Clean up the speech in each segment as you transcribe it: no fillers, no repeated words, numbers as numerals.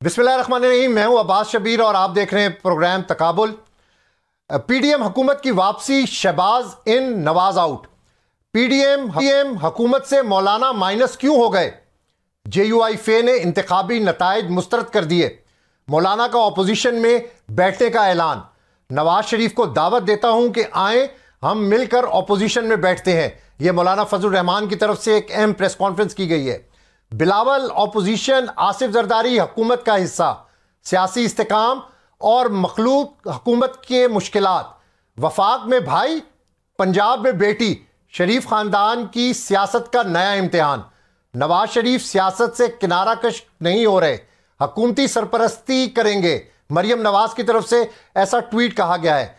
बिस्मिल्लाहिर्रहमानिर्रहीम। मैं हूं अब्बास शबीर और आप देख रहे हैं प्रोग्राम तकाबुल। पीडीएम हुकूमत की वापसी, शहबाज इन नवाज आउट। पीडीएम हुकूमत से मौलाना माइनस क्यों हो गए? जेयूआई फे ने इंतखाबी नताइज मुस्तरद कर दिए। मौलाना का अपोजिशन में बैठने का ऐलान। नवाज शरीफ को दावत देता हूं कि आए, हम मिलकर अपोजिशन में बैठते हैं। यह मौलाना फजल रहमान की तरफ से एक अहम प्रेस कॉन्फ्रेंस की गई है। बिलावल अपोजिशन, आसिफ जरदारी हुकूमत का हिस्सा। सियासी इस्तेकाम और मखलूक हुकूमत के मुश्किलात। वफाक में भाई, पंजाब में बेटी। शरीफ खानदान की सियासत का नया इम्तिहान। नवाज शरीफ सियासत से किनारा कश नहीं हो रहे, हुकूमती सरपरस्ती करेंगे। मरियम नवाज की तरफ से ऐसा ट्वीट कहा गया है।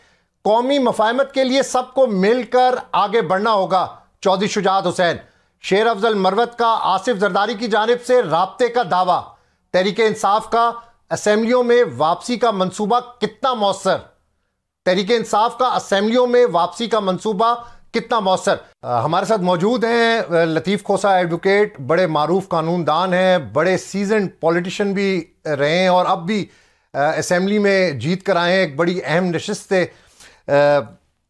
कौमी मफाहमत के लिए सबको मिलकर आगे बढ़ना होगा, चौधरी शुजात हुसैन। शेर अफजल मरवत का आसिफ जरदारी की जानिब से राब्ते का दावा। तहरीक इंसाफ का असेंबलियों में वापसी का मंसूबा कितना मौसर? तहरीक इंसाफ का असेंबलियों में वापसी का मंसूबा कितना मौसर? हमारे साथ मौजूद हैं लतीफ़ खोसा एडवोकेट, बड़े मारूफ कानूनदान हैं, बड़े सीजन पॉलिटिशियन भी रहे हैं और अब भी असेंबली में जीत कर आए हैं। एक बड़ी अहम नशिस्त है,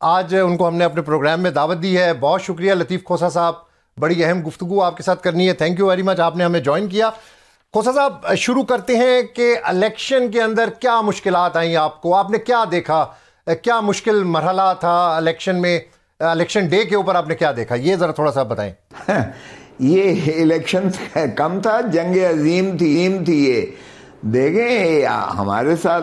आज उनको हमने अपने प्रोग्राम में दावत दी है। बहुत शुक्रिया लतीफ़ खोसा साहब, बड़ी अहम गुफ्तगू आपके साथ करनी है। थैंक यू वेरी मच, आपने हमें ज्वाइन किया। खोसा साहब, शुरू करते हैं कि इलेक्शन के अंदर क्या मुश्किलात आई आपको? आपने क्या देखा, क्या मुश्किल मरहला था इलेक्शन में? इलेक्शन डे के ऊपर आपने क्या देखा, ये ज़रा थोड़ा सा बताएं। ये इलेक्शन कम था, जंग अजीम थी ये। देखें, हमारे साथ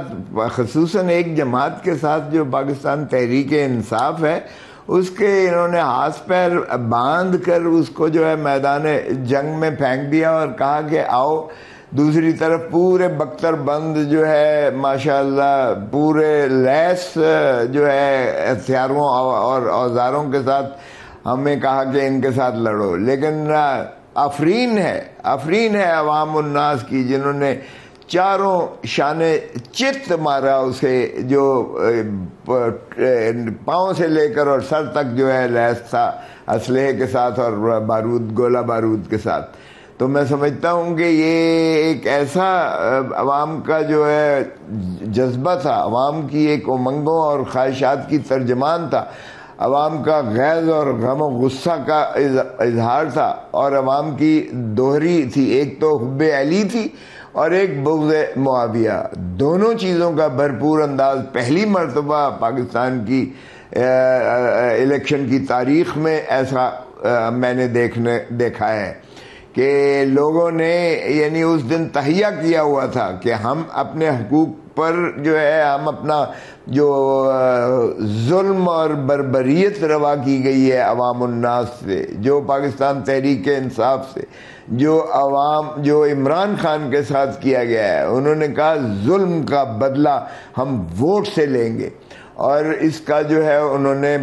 ख़ुसूसन एक जमात के साथ जो पाकिस्तान तहरीक इंसाफ है, उसके इन्होंने हाथ पैर बांध कर उसको जो है मैदान जंग में फेंक दिया और कहा कि आओ। दूसरी तरफ पूरे बख्तर बंद जो है माशाल्लाह, पूरे लैस जो है हथियारों और औजारों के साथ हमें कहा कि इनके साथ लड़ो। लेकिन अफरीन है अवाम उन्नास की, जिन्होंने चारों शाने चित्त मारा उसे, जो पाँव से लेकर और सर तक जो है लैस था असलहे के साथ और गोला बारूद के साथ। तो मैं समझता हूँ कि ये एक ऐसा अवाम का जो है जज्बा था, अवाम की एक उमंगों और ख्वाहिशात की तर्जमान था, अवाम का गैज़ और गम और गुस्सा का इजहार था, और अवाम की दोहरी थी, एक तो हुब्बे अली थी और एक बुग़्ज़े मुआविया। दोनों चीज़ों का भरपूर अंदाज पहली मरतबा पाकिस्तान की इलेक्शन की तारीख़ में ऐसा मैंने देखा है कि लोगों ने यानी उस दिन तहिया किया हुआ था कि हम अपने हकूक़ पर जो है, हम अपना जो जुल्म और बर्बरियत रवा की गई है अवाम उन्नास से, जो पाकिस्तान तहरीक इंसाफ से, जो इमरान खान के साथ किया गया है, उन्होंने कहा जुल्म का बदला हम वोट से लेंगे। और इसका जो है उन्होंने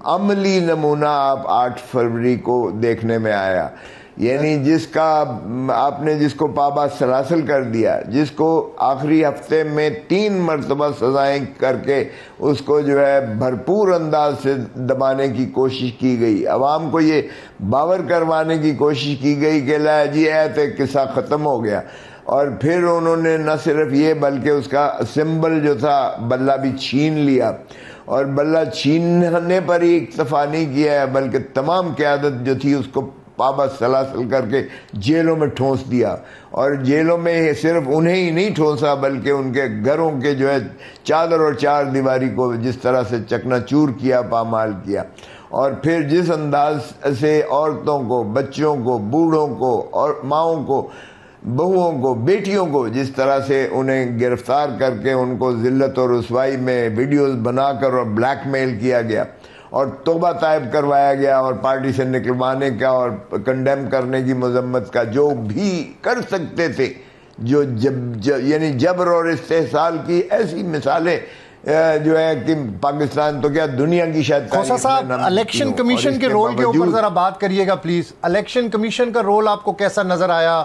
अमली नमूना आप 8 फरवरी को देखने में आया। यानी जिसको पाबा सलासल कर दिया, जिसको आखिरी हफ्ते में 3 मरतबा सजाएं करके उसको जो है भरपूर अंदाज से दबाने की कोशिश की गई। अवाम को ये बावर करवाने की कोशिश की गई कि ला जी तो किस्सा ख़त्म हो गया। और फिर उन्होंने न सिर्फ ये बल्कि उसका सिंबल जो था बल्ला भी छीन लिया, और बल्ला छीनने पर ही इक्तफा नहीं किया है बल्कि तमाम क़यादत जो थी उसको पाबा सलासल करके जेलों में ठोंस दिया। और जेलों में सिर्फ उन्हें ही नहीं ठोंसा बल्कि उनके घरों के जो है चादर और चार दीवारी को जिस तरह से चकनाचूर किया, पामाल किया। और फिर जिस अंदाज से औरतों को, बच्चों को, बूढ़ों को और माओं को, बहुओं को, बेटियों को जिस तरह से उन्हें गिरफ्तार करके उनको ज़िल्लत और रुसवाई में वीडियोस बनाकर और ब्लैकमेल किया गया और तौबा तायब करवाया गया और पार्टी से निकलवाने का और कंडेम करने की मजम्मत का जो भी कर सकते थे, जो यानी जबर और इस्तेहसाल की ऐसी मिसालें जो है कि पाकिस्तान तो क्या दुनिया की शायद। खोसा साहब, इलेक्शन कमीशन के रोल के ऊपर ज़रा बात करिएगा प्लीज़। इलेक्शन कमीशन का रोल आपको कैसा नज़र आया?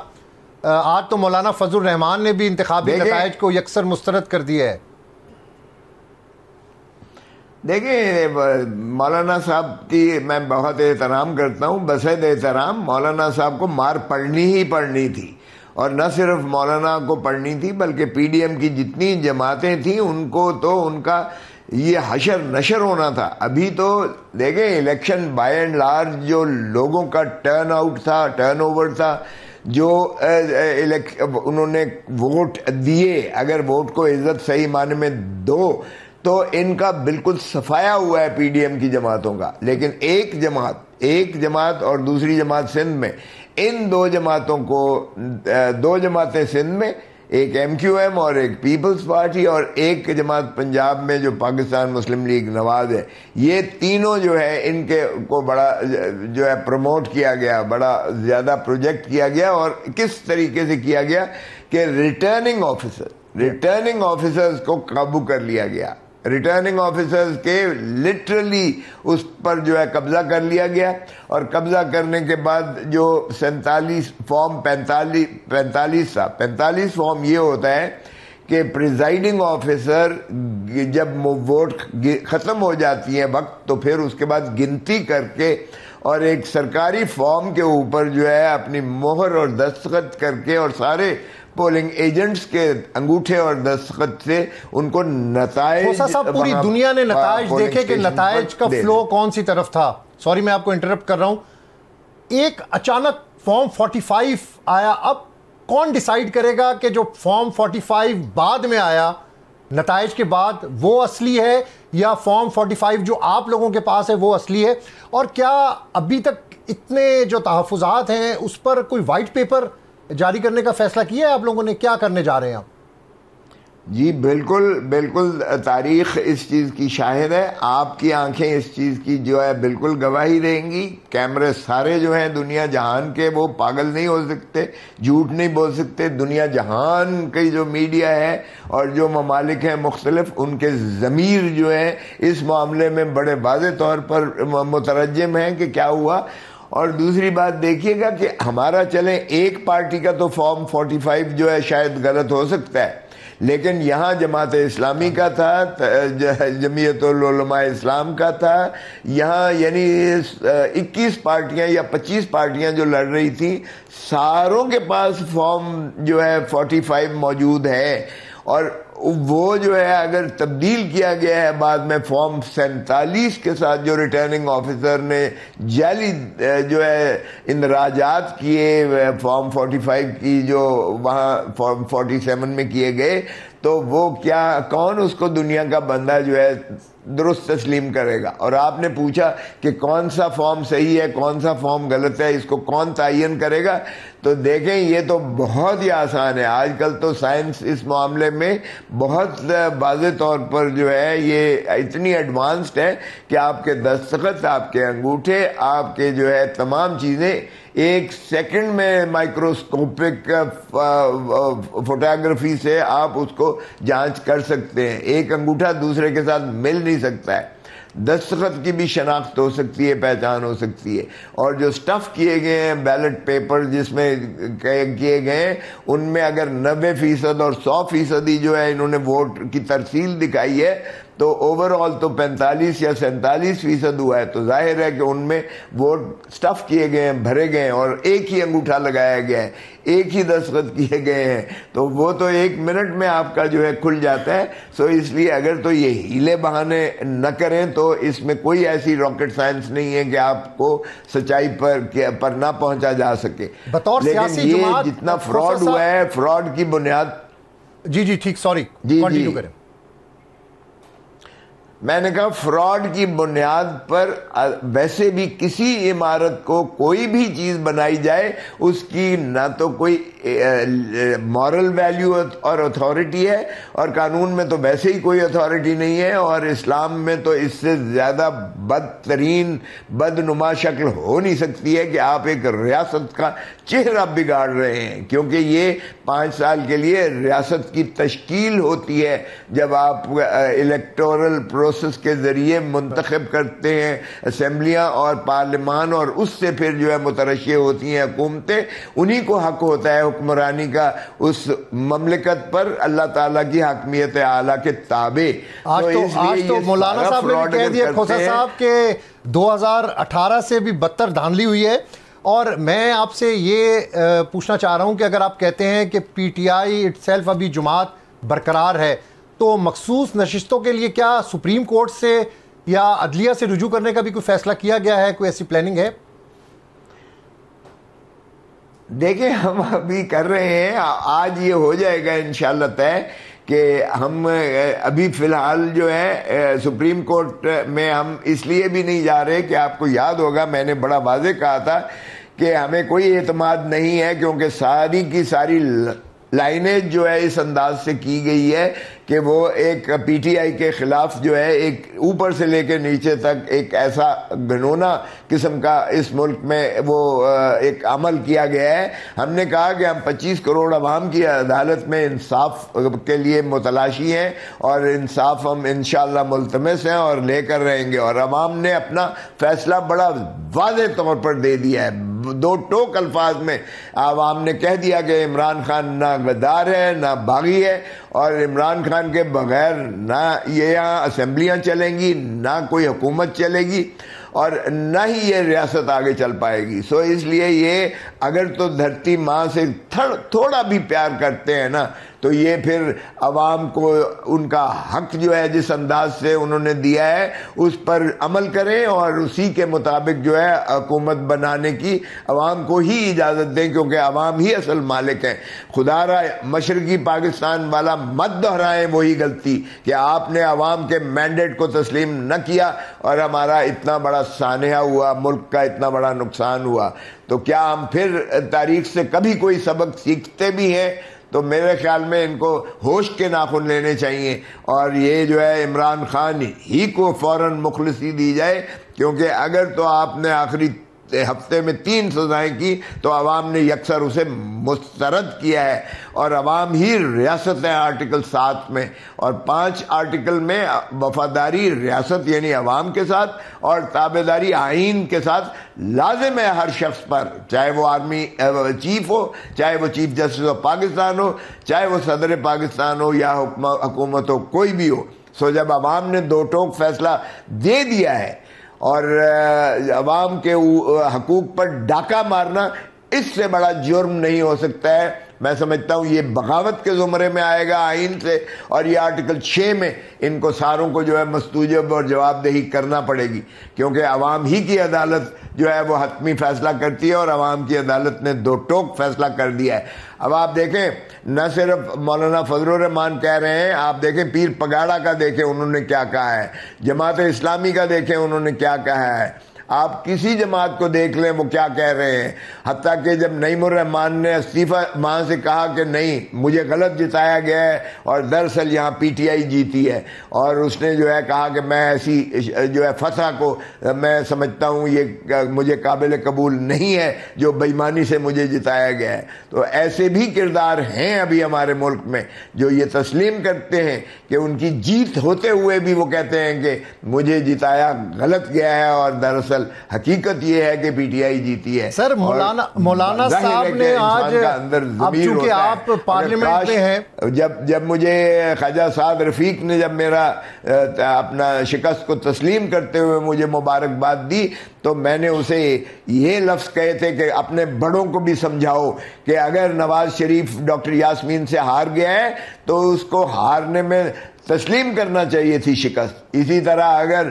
आज तो मौलाना फजल रहमान ने भी इंतखाबी नताइज को यकसर मुस्तरद कर दिया है। देखिए, मौलाना साहब की मैं बहुत एहतराम करता हूँ, बसद एहतराम। मौलाना साहब को मार पड़नी ही पड़नी थी और न सिर्फ मौलाना को पढ़नी थी बल्कि पीडीएम की जितनी जमातें थी उनको तो उनका ये हशर नशर होना था। अभी तो देखें इलेक्शन बाय एंड लार्ज जो लोगों का टर्न आउट था, टर्न ओवर था, जो उन्होंने वोट दिए, अगर वोट को इज्जत सही माने में दो तो इनका बिल्कुल सफाया हुआ है पीडीएम की जमातों का। लेकिन एक जमात और दूसरी जमात सिंध में, इन दो जमातों को, दो जमातें सिंध में, एक एमक्यूएम और एक पीपल्स पार्टी और एक जमात पंजाब में जो पाकिस्तान मुस्लिम लीग नवाज है, ये तीनों जो है इनके को बड़ा जो है प्रमोट किया गया, बड़ा ज्यादा प्रोजेक्ट किया गया। और किस तरीके से किया गया कि रिटर्निंग ऑफिसर्स को काबू कर लिया गया, रिटर्निंग ऑफिसर्स के लिटरली उस पर जो है कब्जा कर लिया गया। और कब्जा करने के बाद जो 47 फॉर्म 45 फॉर्म ये होता है कि प्रिजाइडिंग ऑफिसर जब वोट खत्म हो जाती है वक्त, तो फिर उसके बाद गिनती करके और एक सरकारी फॉर्म के ऊपर जो है अपनी मोहर और दस्तखत करके और सारे पोलिंग एजेंट्स के अंगूठे और दस्तखत से उनको नताइज, साहब पूरी दुनिया ने नताइज देखे कि नताइज का फ्लो कौन सी तरफ था। सॉरी मैं आपको इंटरप्ट कर रहा हूं। एक अचानक फॉर्म 45 आया, अब कौन डिसाइड करेगा कि जो फॉर्म 45 बाद में आया नताइज के बाद वो असली है या फॉर्म 45 जो आप लोगों के पास है वो असली है? और क्या अभी तक इतने जो तहफ़्फ़ुज़ात हैं उस पर कोई वाइट पेपर जारी करने का फैसला किया है आप लोगों ने? क्या करने जा रहे हैं आप? जी बिल्कुल तारीख इस चीज़ की शाहिद है, आपकी आंखें इस चीज़ की जो है बिल्कुल गवाही देंगी। कैमरे सारे जो हैं दुनिया जहान के वो पागल नहीं हो सकते, झूठ नहीं बोल सकते। दुनिया जहान की जो मीडिया है और जो ममालिक हैं मुख्तलिफ, उनके ज़मीर जो है इस मामले में बड़े वाज़े तौर पर मुतरज्जिम हैं कि क्या हुआ। और दूसरी बात देखिएगा कि हमारा चले एक पार्टी का तो फॉर्म 45 जो है शायद गलत हो सकता है, लेकिन यहाँ जमात इस्लामी का था, जमीयतुल उलमा इस्लाम का था, यहाँ यानी 21 पार्टियाँ या 25 पार्टियाँ जो लड़ रही थी, सारों के पास फॉर्म जो है 45 मौजूद है। और वो जो है अगर तब्दील किया गया है बाद में फॉर्म 47 के साथ, जो रिटर्निंग ऑफिसर ने जाली जो है इंदराजात किए फॉर्म 45 की जो वहाँ फॉर्म 47 में किए गए, तो वो क्या कौन उसको दुनिया का बंदा जो है दुरुस्त तस्लीम करेगा? और आपने पूछा कि कौन सा फॉर्म सही है कौन सा फॉर्म गलत है, इसको कौन तयन करेगा? तो देखें ये तो बहुत ही आसान है। आजकल तो साइंस इस मामले में बहुत वाज़े तौर पर जो है ये इतनी एडवांस्ड है कि आपके दस्तखत, आपके अंगूठे, आपके जो है तमाम चीज़ें एक सेकंड में माइक्रोस्कोपिक फोटोग्राफी से आप उसको जांच कर सकते हैं। एक अंगूठा दूसरे के साथ मिल नहीं सकता है, दस्तखत की भी शनाख्त हो सकती है, पहचान हो सकती है। और जो स्टफ़ किए गए हैं बैलेट पेपर जिसमें किए गए हैं, उनमें अगर 90% और 100% जो है इन्होंने वोट की तरसील दिखाई है, तो ओवरऑल तो 45 या 47% हुआ है। तो जाहिर है कि उनमें वोट स्टफ़ किए गए हैं, भरे गए हैं और एक ही अंगूठा लगाया गया है, एक ही दस्तखत किए गए हैं, तो वो तो 1 मिनट में आपका जो है खुल जाता है। सो इसलिए अगर तो ये हीले बहाने न करें तो इसमें कोई ऐसी रॉकेट साइंस नहीं है कि आपको सच्चाई पर ना पहुंचा जा सके। लेकिन ये जितना फ्रॉड हुआ है, फ्रॉड की बुनियाद जी ठीक, सॉरी कंटिन्यू करें। मैंने कहा फ्रॉड की बुनियाद पर वैसे भी किसी इमारत को कोई भी चीज़ बनाई जाए उसकी ना तो कोई मॉरल वैल्यू और अथॉरिटी है, और कानून में तो वैसे ही कोई अथॉरिटी नहीं है, और इस्लाम में तो इससे ज़्यादा बदतरीन बदनुमा शक्ल हो नहीं सकती है कि आप एक रियासत का चेहरा बिगाड़ रहे हैं। क्योंकि ये 5 साल के लिए रियासत की तश्कील होती है जब आप इलेक्टोरल प्रोसेस के ज़रिए मुंतखब करते हैं असेंबलियाँ और पार्लिमान, और उससे फिर जो है मुतरशिह होती हैं हुकूमतें। उन्हीं को हक होता है हुक्मरानी का उस ममलिकत पर अल्लाह ताला की हकमियत आला के ताबे। आज तो मौलाना साहब ने कह दिया खोसा साहब के 2018 से भी बदतर धांधली हुई है। और मैं आपसे ये पूछना चाह रहा हूं कि अगर आप कहते हैं कि पीटीआई इटसेल्फ अभी जमात बरकरार है, तो मखसूस नशिस्तों के लिए क्या सुप्रीम कोर्ट से या अदलिया से रुजू करने का भी कोई फैसला किया गया है? कोई ऐसी प्लानिंग है? देखिए, हम अभी कर रहे हैं, आज ये हो जाएगा इंशाल्लाह तय कि हम अभी फ़िलहाल जो है सुप्रीम कोर्ट में हम इसलिए भी नहीं जा रहे कि आपको याद होगा मैंने बड़ा वाज़े कहा था कि हमें कोई एतमाद नहीं है, क्योंकि सारी की सारी लाइनेज जो है इस अंदाज से की गई है कि वो एक पीटीआई के खिलाफ जो है एक ऊपर से लेकर नीचे तक एक ऐसा घिनौना किस्म का इस मुल्क में वो एक अमल किया गया है। हमने कहा कि हम 25 करोड़ अवाम की अदालत में इंसाफ के लिए मुतलाशी हैं और इंसाफ हम इंशाअल्लाह मुल्तमस हैं और लेकर रहेंगे। और अवाम ने अपना फैसला बड़ा वाज़े तौर पर दे दिया है, दो टोक अल्फाज में आवाम ने कह दिया कि इमरान खान ना गद्दार है ना बागी है, और इमरान खान के बगैर ना ये यहाँ असेंबलियाँ चलेंगी, ना कोई हुकूमत चलेगी, और ना ही ये रियासत आगे चल पाएगी। सो इसलिए ये अगर तो धरती माँ से थोड़ा भी प्यार करते हैं ना, तो ये फिर अवाम को उनका हक जो है जिस अंदाज से उन्होंने दिया है उस पर अमल करें और उसी के मुताबिक जो है हुकूमत बनाने की अवाम को ही इजाज़त दें, क्योंकि अवाम ही असल मालिक हैं। खुदारा मशरकी पाकिस्तान वाला मत दोहराएं वही गलती कि आपने अवाम के मैंडेट को तस्लीम न किया और हमारा इतना बड़ा सानिया हुआ, मुल्क का इतना बड़ा नुकसान हुआ। तो क्या हम फिर तारीख से कभी कोई सबक सीखते भी हैं? तो मेरे ख्याल में इनको होश के नाखून लेने चाहिए और ये जो है इमरान खान ही को फौरन मुखलिसी दी जाए, क्योंकि अगर तो आपने आखिरी हफ्ते में 3 सजाएं की तो अवाम ने यकसर उसे मुस्तरद किया है, और अवाम ही रियासत है आर्टिकल 7 में, और 5 आर्टिकल में वफादारी रियासत यानी अवाम के साथ और ताबेदारी आइन के साथ लाजिम है हर शख्स पर, चाहे वो आर्मी चीफ हो, चाहे वो चीफ जस्टिस ऑफ पाकिस्तान हो, चाहे वो सदर पाकिस्तान हो या हुकूमत हो, कोई भी हो। सो जब अवाम ने दो टोक फैसला दे दिया है और अवाम के हकूक पर डाका मारना इससे बड़ा जुर्म नहीं हो सकता है। मैं समझता हूँ ये बगावत के ज़ुमरे में आएगा आइन से, और ये आर्टिकल 6 में इनको सारों को जो है मस्तूजब और जवाबदेही करना पड़ेगी, क्योंकि अवाम ही की अदालत जो है वो हतमी फैसला करती है और अवाम की अदालत ने दो टोक फैसला कर दिया है। अब आप देखें, न सिर्फ मौलाना फजलुर रहमान कह रहे हैं, आप देखें पीर पगाड़ा का देखें उन्होंने क्या कहा है, जमात इस्लामी का देखें उन्होंने क्या कहा है, आप किसी जमात को देख लें वो क्या कह रहे हैं। हत्ता कि जब नईमुर रहमान ने इस्तीफा वहाँ से कहा कि नहीं मुझे गलत जिताया गया है और दरअसल यहाँ पीटीआई जीती है, और उसने जो है कहा कि मैं ऐसी जो है फतह को मैं समझता हूँ ये मुझे काबिल कबूल नहीं है जो बेईमानी से मुझे जिताया गया है। तो ऐसे भी किरदार हैं अभी हमारे मुल्क में जो ये तस्लीम करते हैं कि उनकी जीत होते हुए भी वो कहते हैं कि मुझे जिताया गलत गया है और दरअसल हकीकत ये है कि पीटीआई जीती है। सर मौलाना साहब ने आज अंदर ज़मीर होता है। आप पार्लियामेंट में हैं, जब मुझे ख्वाजा साद रफीक ने जब मेरा अपना शिकस्त को तस्लीम करते हुए मुझे मुबारकबाद दी, तो मैंने उसे ये लफ्ज़ कहे थे कि अपने बड़ों को भी समझाओ कि अगर नवाज शरीफ डॉक्टर यास्मीन से हार गया है तो उसको हारने में तस्लीम करना चाहिए थी शिकस्त। इसी तरह अगर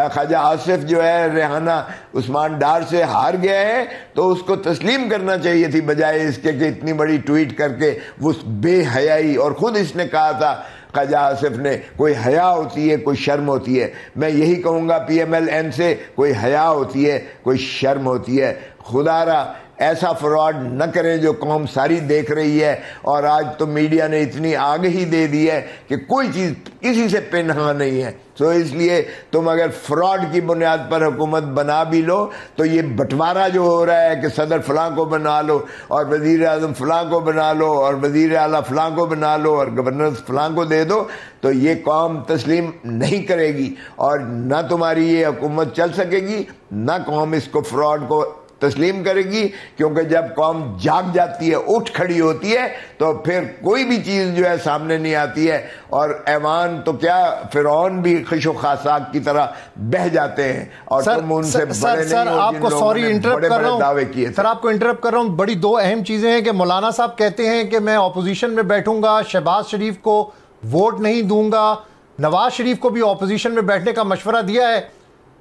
ख्वाजा आसिफ जो है रेहाना उस्मान डार से हार गया है तो उसको तस्लीम करना चाहिए थी, बजाय इसके कि इतनी बड़ी ट्वीट करके वो बेहयाई, और ख़ुद इसने कहा था ख्वाजा आसिफ ने, कोई हया होती है कोई शर्म होती है। मैं यही कहूँगा PMLN से, कोई हया होती है कोई शर्म होती है। खुदारा ऐसा फ्रॉड न करें जो कौम सारी देख रही है, और आज तो मीडिया ने इतनी आगाही दे दी है कि कोई चीज़ किसी से पिनहा नहीं है। तो इसलिए तुम अगर फ्रॉड की बुनियाद पर हुकूमत बना भी लो तो ये बंटवारा जो हो रहा है कि सदर फलां को बना लो और वज़ीर आज़म फलां को बना लो और वज़ीर आला फलां को बना लो और गवर्नर फलां को दे दो, तो ये कौम तस्लीम नहीं करेगी और ना तुम्हारी ये हुकूमत चल सकेगी, ना कौम इसको फ्रॉड को तस्लीम करेगी, क्योंकि जब कौम जाग जाती है, उठ खड़ी होती है, तो फिर कोई भी चीज़ जो है सामने नहीं आती है। और ऐवान तो क्या, फिरौन भी खुशो खासाक की तरह बह जाते हैं। और तुम उनसे बड़े नहीं हो, आपको सॉरी इंटरप्ट कर रहा हूं, दावे किए सर आपको इंटरप्ट कर रहा हूं। बड़ी दो अहम चीज़ें हैं कि मौलाना साहब कहते हैं कि मैं ऑपोजिशन में बैठूंगा, शहबाज शरीफ को वोट नहीं दूंगा, नवाज शरीफ को भी ऑपोजिशन में बैठने का मशवरा दिया है।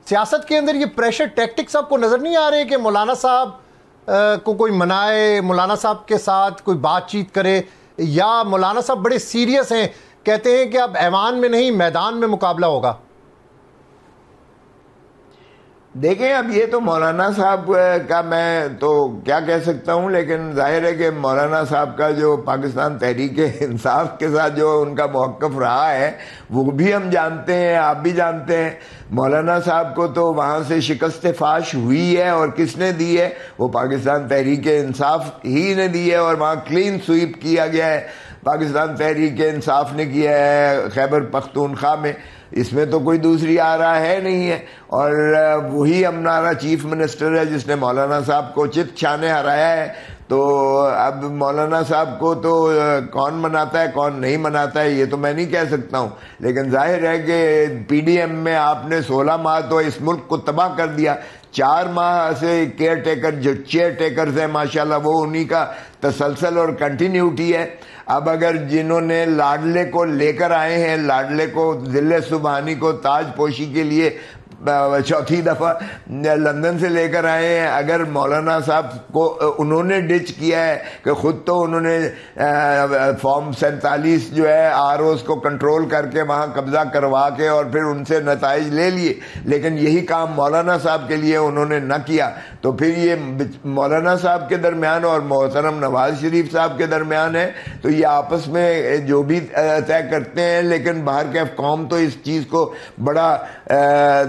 सियासत के अंदर ये प्रेशर टैक्टिक्स आपको नजर नहीं आ रहे कि मौलाना साहब को कोई मनाए, मौलाना साहब के साथ कोई बातचीत करे, या मौलाना साहब बड़े सीरियस हैं, कहते हैं कि अब ऐवान में नहीं मैदान में मुकाबला होगा? देखें, अब ये तो मौलाना साहब का मैं तो क्या कह सकता हूँ, लेकिन जाहिर है कि मौलाना साहब का जो पाकिस्तान तहरीक इंसाफ के साथ जो उनका मौक़िफ़ रहा है वो भी हम जानते हैं, आप भी जानते हैं। मौलाना साहब को तो वहाँ से शिकस्त फाश हुई है, और किसने दी है? वो पाकिस्तान तहरीक इंसाफ ही ने दी है, और वहाँ क्लीन स्वीप किया गया है, पाकिस्तान तहरीक इंसाफ ने किया है खैबर पख्तूनख्वा में। इसमें तो कोई दूसरी आ रहा है नहीं है। और वही हमारा चीफ मिनिस्टर है जिसने मौलाना साहब को चित छाने हराया है। तो अब मौलाना साहब को तो कौन मनाता है कौन नहीं मनाता है ये तो मैं नहीं कह सकता हूँ, लेकिन जाहिर है कि पीडीएम में आपने 16 माह तो इस मुल्क को तबाह कर दिया। 4 माह से केयर टेकर जो चेयर टेकर्स हैं माशाल्लाह, वो उन्हीं का तसलसल और कंटिन्यूटी है। अब अगर जिन्होंने लाडले को लेकर आए हैं, लाडले को दिल सुबहानी को ताज पोशी के लिए चौथी दफ़ा लंदन से लेकर आए हैं, अगर मौलाना साहब को उन्होंने डिच किया है कि ख़ुद तो उन्होंने फॉर्म 47 जो है आरओज़ को कंट्रोल करके वहाँ कब्ज़ा करवा के और फिर उनसे नताइज ले लिए, लेकिन यही काम मौलाना साहब के लिए उन्होंने न किया, तो फिर ये मौलाना साहब के दरमियान और मोहतरम नवाज शरीफ साहब के दरमियान है। तो ये आपस में जो भी तय करते हैं, लेकिन बाहर के कौम तो इस चीज़ को बड़ा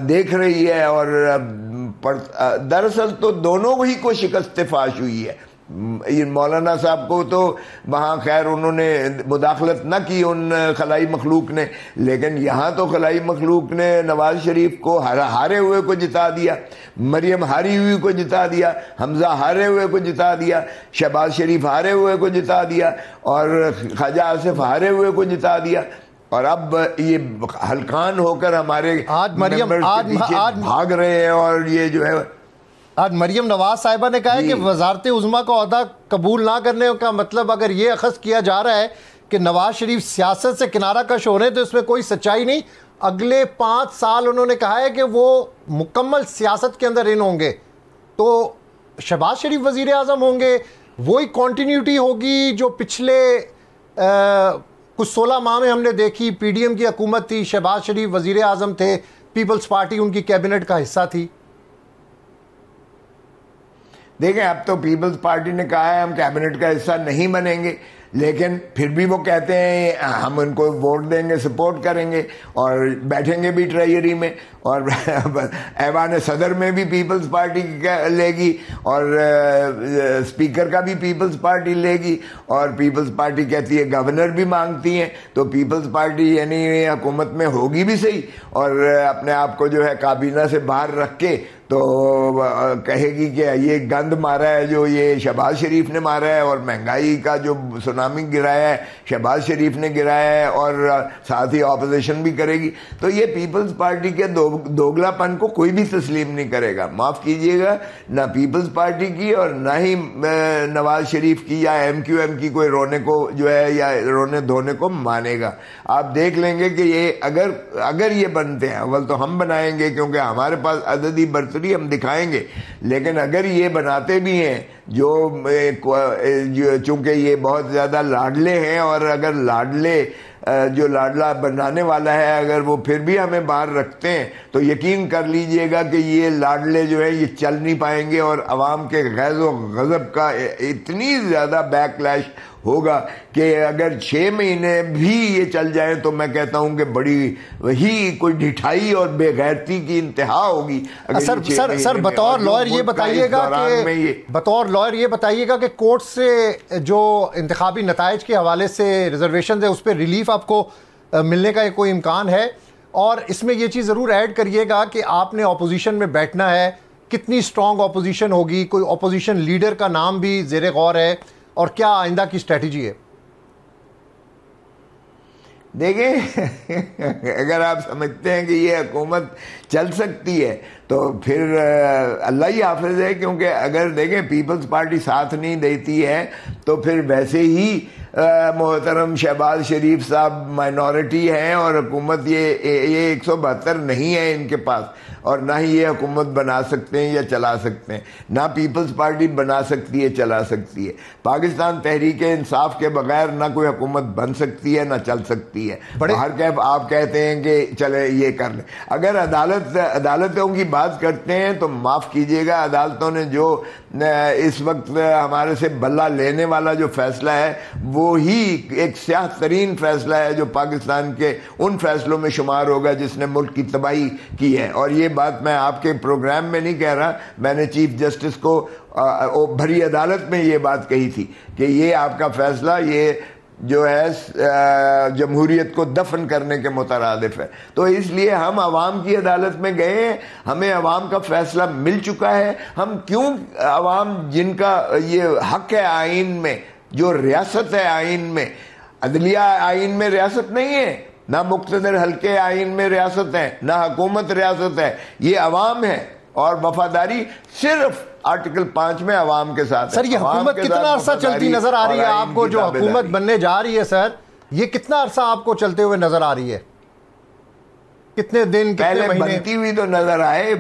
देख रही है। और दरअसल तो दोनों ही को शिकस्त फाश हुई है। मौलाना साहब को तो वहाँ खैर उन्होंने मुदाखलत न की उन खलाई मखलूक ने, लेकिन यहाँ तो खलाई मखलूक ने नवाज शरीफ को हारे हुए को जिता दिया, मरियम हारी हुई को जिता दिया, हमजा हारे हुए को जिता दिया, शहबाज शरीफ हारे हुए को जिता दिया, और ख्वाजा आसिफ हारे हुए को जिता दिया। और अब ये हलकान होकर हमारे आज मरियम आज भाग रहे हैं। और ये जो है आज मरियम नवाज साहिबा ने कहा है कि वजारत उज़्मा का ओहदा कबूल ना करने का मतलब अगर ये अखज़ किया जा रहा है कि नवाज शरीफ सियासत से किनारा कश हो रहे हैं तो इसमें कोई सच्चाई नहीं। अगले 5 साल उन्होंने कहा है कि वो मुकम्मल सियासत के अंदर इन होंगे, तो शहबाज शरीफ वज़ीर आज़म होंगे, वही कॉन्टीन्यूटी होगी जो पिछले कुछ 16 माह में हमने देखी। पीडीएम की हुकूमत थी, शहबाज शरीफ वज़ीर आज़म थे, पीपल्स पार्टी उनकी कैबिनेट का हिस्सा थी। देखें, अब तो पीपल्स पार्टी ने कहा है हम कैबिनेट का हिस्सा नहीं बनेंगे, लेकिन फिर भी वो कहते हैं हम उनको वोट देंगे, सपोर्ट करेंगे और बैठेंगे भी ट्रेजरी में, और ऐवान सदर में भी पीपल्स पार्टी लेगी, और स्पीकर का भी पीपल्स पार्टी लेगी, और पीपल्स पार्टी कहती है गवर्नर भी मांगती हैं। तो पीपल्स पार्टी यानी हुकूमत में होगी भी सही, और अपने आप को जो है काबीना से बाहर रख के तो कहेगी कि ये गंद मारा है जो ये शहबाज शरीफ ने मारा है, और महंगाई का जो सुनामी गिराया है शहबाज शरीफ ने गिराया है, और साथ ही ऑपोजिशन भी करेगी। तो ये पीपल्स पार्टी के दोगलापन को कोई भी तस्लीम नहीं करेगा, माफ़ कीजिएगा, ना पीपल्स पार्टी की और ना ही नवाज शरीफ की या MQM की कोई रोने को जो है या रोने धोने को मानेगा। आप देख लेंगे कि ये अगर ये बनते हैं, अव्वल तो हम बनाएंगे क्योंकि हमारे पास अददी बर्तरी हम दिखाएंगे, लेकिन अगर ये बनाते भी हैं जो चूँकि ये बहुत ज़्यादा लाडले हैं, और अगर लाडले जो लाडला बनाने वाला है अगर वो फिर भी हमें बाहर रखते हैं तो यकीन कर लीजिएगा कि ये लाडले जो है ये चल नहीं पाएंगे, और आवाम के गैज़ो गज़ब का इतनी ज़्यादा बैकलैश होगा कि अगर 6 महीने भी ये चल जाए तो मैं कहता हूं कि बड़ी वही कोई ढिठाई और बेगैरती की इंतहा होगी। सर बतौर लॉयर ये बताइएगा कि कोर्ट से जो इंतखाबी नताइज के हवाले से रिजर्वेशन है उस पर रिलीफ आपको मिलने का कोई इम्कान है? और इसमें ये चीज़ ज़रूर ऐड करिएगा कि आपने अपोजिशन में बैठना है, कितनी स्ट्रांग ऑपोजिशन होगी, कोई ऑपोजिशन लीडर का नाम भी ज़ेरे गौर है, और क्या आइंदा की स्ट्रेटजी है? देखिए अगर आप समझते हैं कि ये हुकूमत चल सकती है तो फिर अल्लाह ही हाफिज है, क्योंकि अगर देखें पीपल्स पार्टी साथ नहीं देती है तो फिर वैसे ही मोहतरम शहबाज शरीफ साहब माइनॉरिटी हैं और हुकूमत ये 172 नहीं है इनके पास, और ना ही ये हुकूमत बना सकते हैं या चला सकते हैं, ना पीपल्स पार्टी बना सकती है चला सकती है। पाकिस्तान तहरीक इंसाफ के बगैर ना कोई हुकूमत बन सकती है ना चल सकती है। बाहर कैफ आप कहते हैं कि चले ये कर लें, अगर अदालतों की बात करते हैं तो माफ़ कीजिएगा, अदालतों ने जो इस वक्त हमारे से बल्ला लेने वाला जो फैसला है वो ही एक स्याह तरीन फैसला है जो पाकिस्तान के उन फैसलों में शुमार होगा जिसने मुल्क की तबाही की है। और ये बात मैं आपके प्रोग्राम में नहीं कह रहा, मैंने चीफ जस्टिस को भरी अदालत में ये बात कही थी कि ये आपका फैसला ये जो है जमहूरियत को दफन करने के मुतरादिफ है। तो इसलिए हम अवाम की अदालत में गए हैं, हमें अवाम का फैसला मिल चुका है। हम क्यों अवाम जिनका ये हक है आइन में, जो रियासत है आइन में, अदलिया आइन में रियासत नहीं है, ना मुक्तदर हल्के आइन में रियासत है, ना हुकूमत रियासत है, ये अवाम है और वफादारी सिर्फ आर्टिकल 5 में अवाम के साथ है। सर ये हुकूमत कितना अरसा चलती नजर आ रही है आपको? जो हुकूमत बनने जा रही है सर, ये कितना अरसा आपको चलते हुए नजर आ रही है? कितने दिन, कितने महीने? बनती हुई तो नजर आए,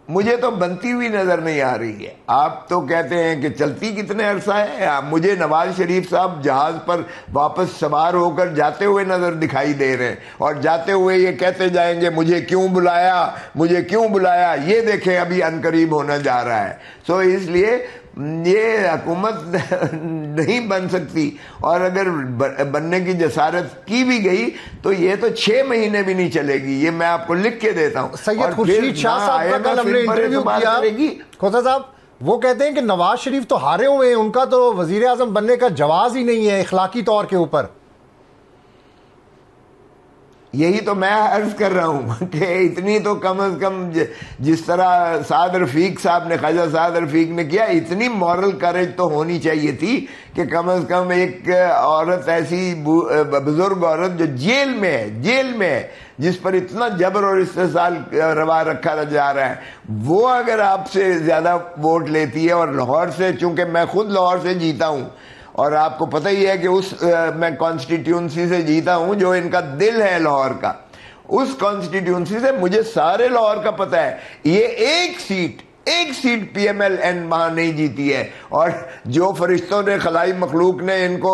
मुझे तो बनती हुई नजर नहीं आ रही है। आप तो कहते हैं कि चलती कितने अरसा है। मुझे नवाज शरीफ साहब जहाज पर वापस सवार होकर जाते हुए नजर दिखाई दे रहे हैं, और जाते हुए ये कहते जाएंगे मुझे क्यों बुलाया, मुझे क्यों बुलाया। ये देखें अभी अनकरीब होने जा रहा है। सो इसलिए ये हुकूमत नहीं बन सकती, और अगर बनने की जसारत की भी गई तो ये तो 6 महीने भी नहीं चलेगी, ये मैं आपको लिख के देता हूँ। सैयद खुर्शीद शाह साहब का कल हमने इंटरव्यू किया, खोसा साहब वो कहते हैं कि नवाज शरीफ तो हारे हुए हैं, उनका तो वजीर आजम बनने का जवाज ही नहीं है इखलाकी तौर के ऊपर। यही तो मैं अर्ज कर रहा हूं कि इतनी तो कम से कम जिस तरह साद रफीक साहब ने, ख्वाजा साद रफीक ने किया, इतनी मॉरल करेज तो होनी चाहिए थी कि कम से कम एक औरत, ऐसी बुजुर्ग औरत जो जेल में है, जिस पर इतना जबर और इस्तेसाल रवा रखा जा रहा है, वो अगर आपसे ज्यादा वोट लेती है, और लाहौर से, चूंकि मैं खुद लाहौर से जीता हूं और आपको पता ही है कि मैं कॉन्स्टिट्यूंसी से जीता हूं जो इनका दिल है लाहौर का, उस कॉन्स्टिट्यूंसी से मुझे सारे लाहौर का पता है। ये एक सीट PMLN वहां नहीं जीती है, और जो फरिश्तों ने, खलाई मखलूक ने इनको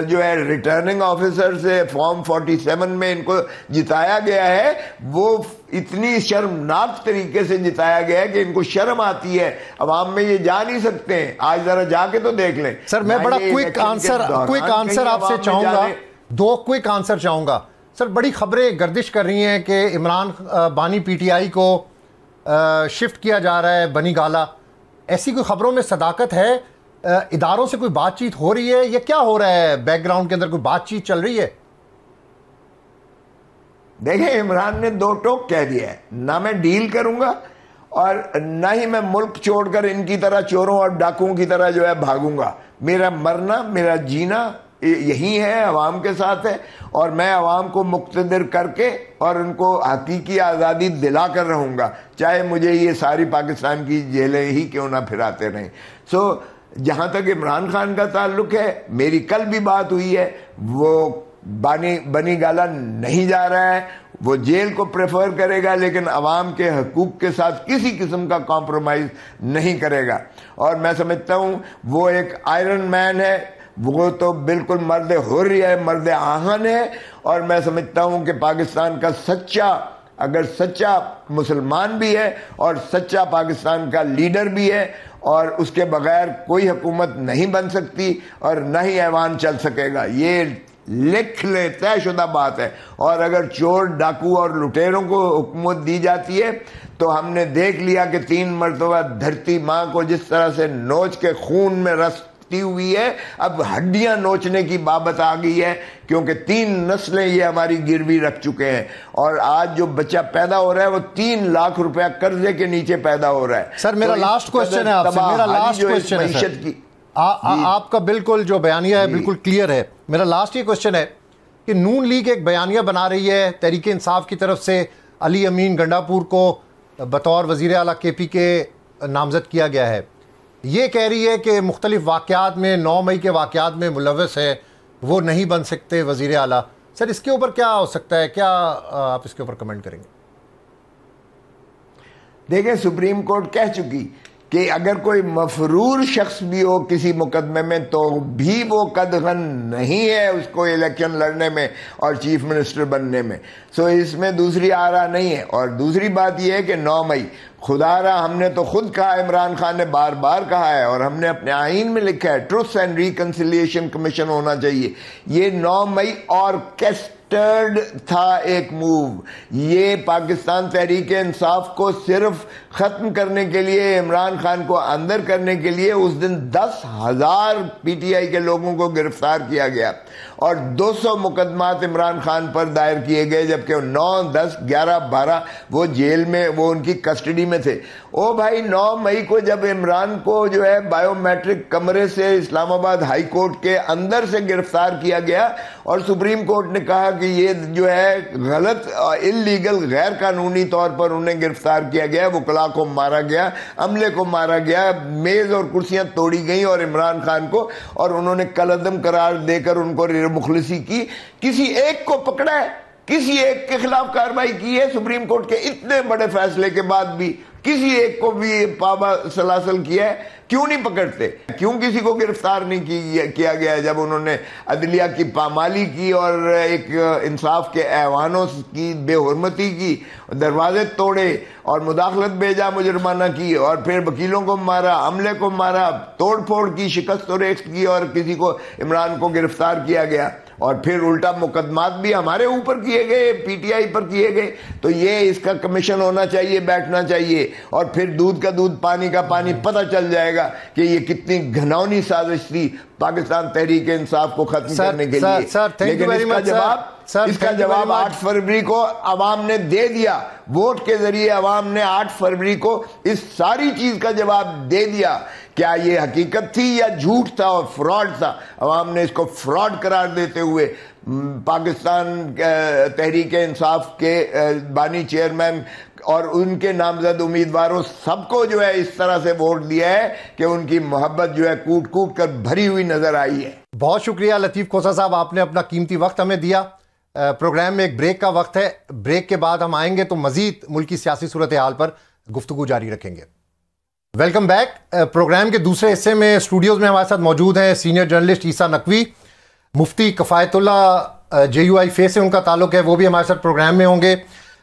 जो है रिटर्निंग ऑफिसर से फॉर्म 47 में इनको जिताया गया है, वो इतनी शर्मनाक तरीके से जिताया गया है कि इनको शर्म आती है। अवाम में ये जा नहीं सकते हैं, आज जरा जाके तो देख लें। सर मैं बड़ा क्विक आंसर आपसे चाहूंगा, 2 क्विक आंसर चाहूंगा। सर बड़ी खबरें गर्दिश कर रही हैं कि इमरान बानी PTI को शिफ्ट किया जा रहा है बनी गाला, ऐसी कोई खबरों में सदाकत है? इदारों से कोई बातचीत हो रही है, या क्या हो रहा है बैकग्राउंड के अंदर, कोई बातचीत चल रही है? देखें, इमरान ने 2 टोक कह दिया है, ना मैं डील करूंगा और ना ही मैं मुल्क छोड़कर इनकी तरह चोरों और डाकुओं की तरह जो है भागूंगा। मेरा मरना, मेरा जीना यही है, अवाम के साथ है, और मैं अवाम को मुक्तदर करके और उनको हकीकी आज़ादी दिला कर रहूँगा, चाहे मुझे ये सारी पाकिस्तान की जेलें ही क्यों ना फिराते रहें। सो जहाँ तक इमरान खान का ताल्लुक है, मेरी कल भी बात हुई है, वो बनी गाला नहीं जा रहा है, वो जेल को प्रेफर करेगा, लेकिन अवाम के हकूक के साथ किसी किस्म का कॉम्प्रोमाइज़ नहीं करेगा। और मैं समझता हूँ वो एक आयरन मैन है, वो तो बिल्कुल मर्द हुर्र है, मर्द आहन है, और मैं समझता हूं कि पाकिस्तान का अगर सच्चा मुसलमान भी है और सच्चा पाकिस्तान का लीडर भी है, और उसके बगैर कोई हुकूमत नहीं बन सकती और न ही ऐवान चल सकेगा। ये लिख ले, तयशुदा बात है। और अगर चोर, डाकू और लुटेरों को हुकूमत दी जाती है तो हमने देख लिया कि 3 मरतबा धरती माँ को जिस तरह से नोच के खून में रस उठती हुई है। अब हड्डियां नोचने की बाबत आ गई है, क्योंकि 3 नस्लें ये हमारी गिरवी रख चुके हैं और आज जो बच्चा पैदा हो रहा है वो 3 लाख रुपया कर्जे के नीचे पैदा हो रहा है। सर मेरा लास्ट क्वेश्चन है आपसे, मेरा लास्ट क्वेश्चन है सर। आपका बिल्कुल जो बयानिया है बिल्कुल क्लियर है। मेरा लास्ट ये क्वेश्चन है कि नून लीग एक बयानिया बना रही है तहरीक इंसाफ की तरफ से, अली अमीन गंडापुर को बतौर वज़ीर आला KP के नामज़द किया गया है। ये कह रही है कि मुख्तलिफ वाक़यात में 9 मई के वाक़यात में मुलव्वस है, वो नहीं बन सकते वज़ीर आला। सर इसके ऊपर क्या हो सकता है, क्या आप इसके ऊपर कमेंट करेंगे? देखिए, सुप्रीम कोर्ट कह चुकी कि अगर कोई मफरूर शख्स भी हो किसी मुकदमे में तो भी वो कदगन नहीं है उसको इलेक्शन लड़ने में और चीफ मिनिस्टर बनने में। सो इसमें दूसरी आरा नहीं है। और दूसरी बात यह है कि 9 मई खुदारा हमने तो खुद कहा, इमरान खान ने बार बार कहा है और हमने अपने आईन में लिखा है, ट्रुथ एंड रिकंसिलिएशन कमीशन होना चाहिए। ये 9 मई ऑर्केस्ट्रेटेड था एक मूव। ये पाकिस्तान तहरीक इंसाफ को सिर्फ खत्म करने के लिए, इमरान खान को अंदर करने के लिए उस दिन 10,000 PTI के लोगों को गिरफ्तार किया गया और 200 मुकदमात इमरान खान पर दायर किए गए, जबकि 9, 10, 11, 12 वो जेल में, वो उनकी कस्टडी में थे। ओ भाई, 9 मई को जब इमरान को जो है बायोमेट्रिक कमरे से इस्लामाबाद हाई कोर्ट के अंदर से गिरफ्तार किया गया और सुप्रीम कोर्ट ने कहा कि ये जो है गलत, इल्लीगल, गैर कानूनी तौर पर उन्हें गिरफ्तार किया गया, वकला को मारा गया, अमले को मारा गया, मेज और कुर्सियां तोड़ी गई और इमरान खान को, और उन्होंने कलअदम करार देकर उनको मुखलिसी की। किसी एक को पकड़ा है, किसी एक के खिलाफ कार्रवाई की है सुप्रीम कोर्ट के इतने बड़े फैसले के बाद भी? किसी एक को भी पाबा सलासल किया है? क्यों नहीं पकड़ते? क्यों किसी को गिरफ्तार नहीं किया गया जब उन्होंने अदलिया की पामाली की और एक इंसाफ के ऐवानों की बेहुरमती की, दरवाजे तोड़े और मुदाखलत बेजा मुजरमाना की और फिर वकीलों को मारा, अमले को मारा, तोड़ फोड़ की, शिकस्त और रेख्त की और किसी को, इमरान को गिरफ्तार किया गया और फिर उल्टा मुकदमात भी हमारे ऊपर किए गए, PTI पर किए गए। तो ये इसका कमीशन होना चाहिए, बैठना चाहिए और फिर दूध का दूध पानी का पानी पता चल जाएगा कि ये कितनी घिनौनी साजिश थी पाकिस्तान तहरीक इंसाफ को खत्म करने के लिए। लेकिन इसका जवाब 8 फरवरी को अवाम ने दे दिया। वोट के जरिए अवाम ने 8 फरवरी को इस सारी चीज का जवाब दे दिया। क्या ये हकीकत थी या झूठ था और फ्रॉड था? अवाम ने इसको फ्रॉड करार देते हुए पाकिस्तान तहरीक इंसाफ के बानी चेयरमैन और उनके नामजद उम्मीदवारों सबको जो है इस तरह से वोट दिया है कि उनकी मोहब्बत जो है कूट कूट कर भरी हुई नजर आई है। बहुत शुक्रिया लतीफ़ खोसा साहब, आपने अपना कीमती वक्त हमें दिया। प्रोग्राम में एक ब्रेक का वक्त है, ब्रेक के बाद हम आएंगे तो मजीद मुल्की सियासी सूरत हाल पर गुफ्तगू जारी रखेंगे। Welcome back. प्रोग्राम के दूसरे हिस्से में स्टूडियोज में हमारे साथ मौजूद हैं सीनियर जर्नलिस्ट ईसा नकवी, मुफ्ती कफ़ायतुल्ला JUI फे से उनका ताल्लुक है, वो भी हमारे साथ प्रोग्राम में होंगे।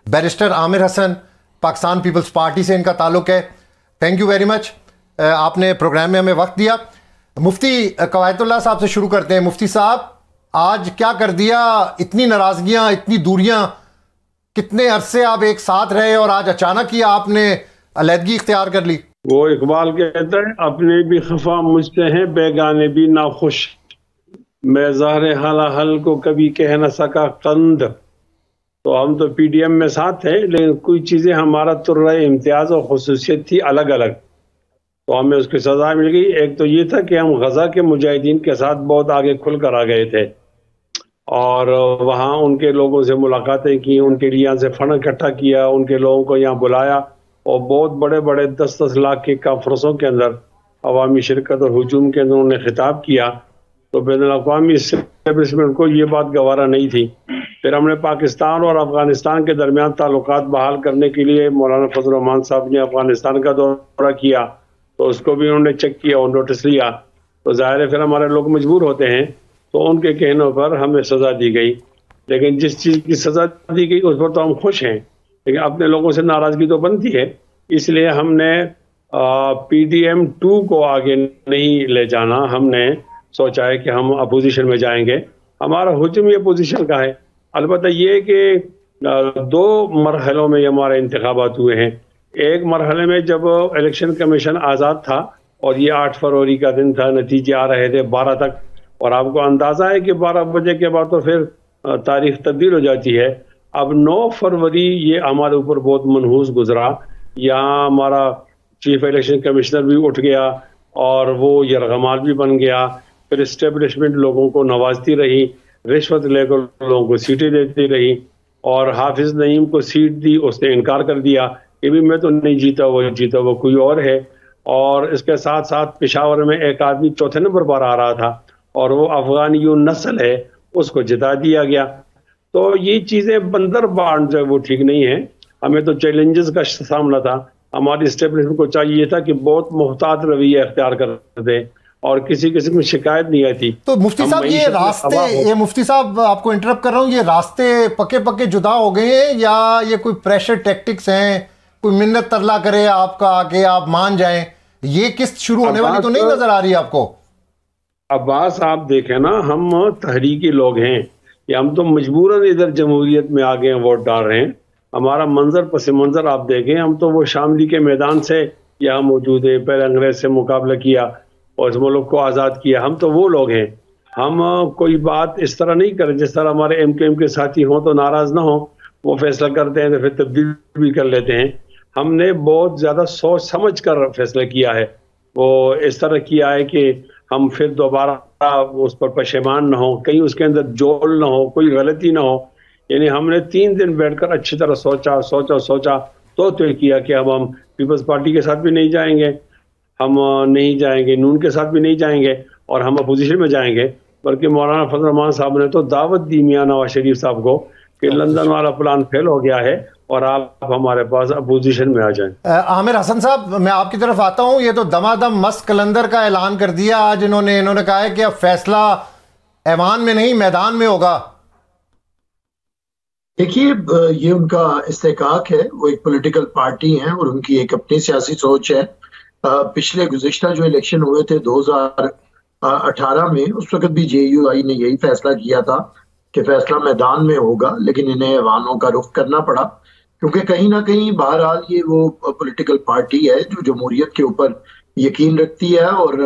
बैरिस्टर आमिर हसन, पाकिस्तान पीपल्स पार्टी से इनका ताल्लुक है। थैंक यू वेरी मच, आपने प्रोग्राम में हमें वक्त दिया। मुफ्ती कफ़ायतुल्ला साहब से शुरू करते हैं। मुफ्ती साहब, आज क्या कर दिया? इतनी नाराजगियां, इतनी दूरियां, कितने अरसे आप एक साथ रहे और आज अचानक ही आपने अलहदगी इख्तियार कर ली? वो इकबाल कहता है, अपने भी खफा मुझसे हैं, बेगाने भी नाखुश। मैं ज़ाहरे हाला हल को कभी कह न सका कंद। तो हम तो PDM में साथ हैं, लेकिन कुछ चीज़ें हमारा तुर्रा इम्तियाज़ और खुसूसियत थी अलग अलग, तो हमें उसकी सज़ा मिल गई। एक तो ये था कि हम गज़ा के मुजाहिदीन के साथ बहुत आगे खुल कर आ गए थे और वहाँ उनके लोगों से मुलाकातें की, उनके लिए यहाँ से फंड इकट्ठा किया, उनके लोगों को यहाँ बुलाया और बहुत बड़े बड़े 10-10 लाख के कॉन्फ्रेंसों के अंदर अवामी शिरकत और हजूम के अंदर उन्होंने खिताब किया। तो बैनुल-अक़वामी एस्टेब्लिशमेंट को ये बात गवारा नहीं थी। फिर हमने पाकिस्तान और अफगानिस्तान के दरमियान ताल्लुकात बहाल करने के लिए मौलाना फजल रहमान साहब ने अफगानिस्तान का दौरा किया, तो उसको भी उन्होंने चेक किया और नोटिस लिया। तो ज़ाहिर है फिर हमारे लोग मजबूर होते हैं, तो उनके कहने पर हमें सज़ा दी गई। लेकिन जिस चीज़ की सज़ा दी गई उस पर तो हम खुश हैं, लेकिन अपने लोगों से नाराज़गी तो बनती है। इसलिए हमने PDM 2 को आगे नहीं ले जाना। हमने सोचा है कि हम अपोजिशन में जाएंगे। हमारा हुजूम ये पोजीशन का है। अलबत्ता ये कि 2 मरहलों में हमारे इंतखाबात हुए हैं। एक मरहले में जब इलेक्शन कमीशन आज़ाद था और ये 8 फरवरी का दिन था, नतीजे आ रहे थे 12 तक, और आपको अंदाजा है कि 12 बजे के बाद तो फिर तारीख तब्दील हो जाती है। अब 9 फरवरी ये हमारे ऊपर बहुत मनहूस गुजरा। यहाँ हमारा चीफ इलेक्शन कमिश्नर भी उठ गया और वो यरगमाल भी बन गया। फिर इस्टेब्लिशमेंट लोगों को नवाजती रही, रिश्वत लेकर लोगों को सीटें देती रही, और हाफिज नईम को सीट दी, उसने इनकार कर दिया कि भी मैं तो नहीं जीता, वो कोई और है। और इसके साथ साथ पेशावर में एक आदमी चौथे नंबर पर आ रहा था और वो अफगानी नस्ल है, उसको जिता दिया गया। तो ये चीज़ें बंदर बांट जो है वो ठीक नहीं है। हमें तो चैलेंजेस का सामना था। हमारी इस्टेब्लिशमेंट को चाहिए था कि बहुत मुहतात रवैया अख्तियार कर दे और किसी किस्म की शिकायत नहीं आती। तो मुफ्ती साहब ये रास्ते, ये मुफ्ती साहब आपको इंटरप्ट कर रहा हूँ, ये रास्ते पके पके जुदा हो गए हैं या ये कोई प्रेशर टैक्टिक्स हैं, कोई मिन्नत तरला करे आपका आके आप मान जाएं, ये किस्त शुरू होने वाली तो नहीं नजर आ रही आपको? अब्बास आप देखें ना, हम तहरीकी लोग हैं कि हम तो मजबूरन इधर जमहूरियत में आ गए वोट डाल रहे हैं। हमारा मंजर पस मंजर आप देखें, हम तो वो शामली के मैदान से यहाँ मौजूद है, पहले अंग्रेज से मुकाबला किया और इस मुल्क को आज़ाद किया। हम तो वो लोग हैं। हम कोई बात इस तरह नहीं करें जिस तरह हमारे MKM के साथी हों तो नाराज ना हो, वो फैसला करते हैं तो फिर तब्दील भी कर लेते हैं। हमने बहुत ज़्यादा सोच समझ कर फैसला किया है। वो इस तरह किया है कि हम फिर दोबारा उस पर पशेमान ना हो, कहीं उसके अंदर जोल ना हो, कोई गलती ना हो। यानी हमने 3 दिन बैठकर अच्छी तरह सोचा तो तय किया कि अब हम पीपल्स पार्टी के साथ भी नहीं जाएंगे, हम नहीं जाएंगे नून के साथ भी नहीं जाएंगे और हम अपोजिशन में जाएंगे। बल्कि मौलाना फजल रहमान साहब ने तो दावत दी मियां नवाज शरीफ साहब को कि लंदन वाला प्लान फेल हो गया है और आप हमारे पास अपोजिशन में आ जाएं। आमिर हसन साहब, मैं आपकी तरफ आता हूं। ये तो दमादम मस्त कलंदर का ऐलान कर दिया आज इन्होंने कहा है कि अब फैसला ऐवान में नहीं मैदान में होगा। देखिए, ये उनका इस्तेकाक है, वो एक पॉलिटिकल पार्टी है और उनकी एक अपनी सियासी सोच है। पिछले गुज़िश्ता जो इलेक्शन हुए थे 2018 में, उस वक्त भी JUI ने यही फैसला किया था कि फैसला मैदान में होगा, लेकिन इन्हें ऐवानों का रुख करना पड़ा क्योंकि कहीं ना कहीं बहरहाल ये वो पॉलिटिकल पार्टी है जो जमहूरियत के ऊपर यकीन रखती है और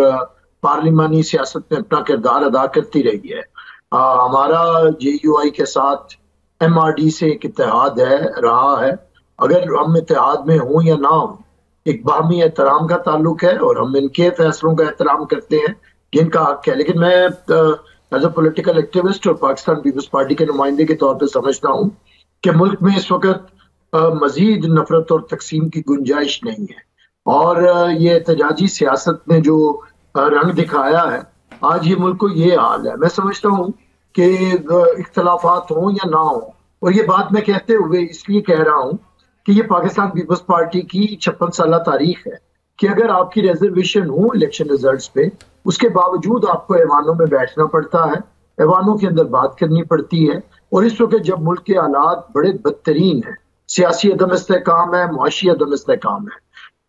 पार्लिमानी सियासत में अपना किरदार अदा करती रही है। हमारा JUI के साथ MRD से एक इत्तेहाद रहा है। अगर हम इत्तेहाद में हों या ना हो, एक बाहमी एहतराम का ताल्लुक है और हम इनके फैसलों का एहतराम करते हैं, जिनका हक है। लेकिन मैं एज ए पॉलिटिकल एक्टिविस्ट और पाकिस्तान पीपल्स पार्टी के नुमाइंदे के तौर पर समझता हूँ कि मुल्क में इस वक्त मजीद नफरत और तकसीम की गुंजाइश नहीं है और ये एहतजाजी सियासत ने जो रंग दिखाया है, आज ये मुल्क को ये हाल है। मैं समझता हूँ कि इख्तलाफात हों या ना हो, और ये बात मैं कहते हुए इसलिए कह रहा हूँ कि ये पाकिस्तान पीपल्स पार्टी की 56 साल तारीख है कि अगर आपकी रिजर्वेशन हो इलेक्शन रिजल्ट्स पे, उसके बावजूद आपको ऐवानों में बैठना पड़ता है, ऐवानों के अंदर बात करनी पड़ती है। और इस वक्त जब मुल्क के हालात बड़े बदतरीन हैं, सियासी अदम इस्तेहकाम है, मुआशी अदम इस्तेहकाम है,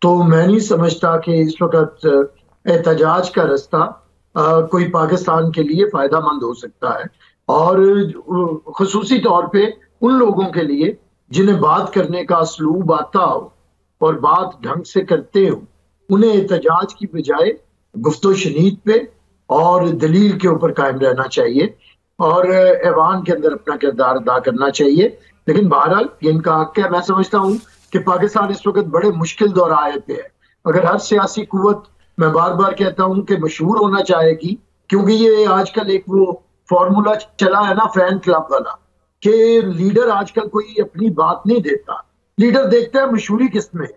तो मैं नहीं समझता कि इस वक्त एहतजाज का रास्ता कोई पाकिस्तान के लिए फायदा मंद हो सकता है। और खुसूसी तौर पे उन लोगों के लिए जिन्हें बात करने का असलूब आता हो और बात ढंग से करते हो, उन्हें एहतजाज की बजाय गुफ्तो शनीद पे और दलील के ऊपर कायम रहना चाहिए और ऐवान के अंदर अपना किरदार अदा करना चाहिए। लेकिन बहरहाल ये इनका हक है। मैं समझता हूँ कि पाकिस्तान इस वक्त बड़े मुश्किल दौराहे पे है। अगर हर सियासी कुव्वत, मैं बार बार कहता हूँ कि मशहूर होना चाहेगी, क्योंकि ये आजकल एक वो फॉर्मूला चला है ना फैन क्लब वाला, कि लीडर आजकल कोई अपनी बात नहीं देता, लीडर देखता है मशहूरी किसमें है,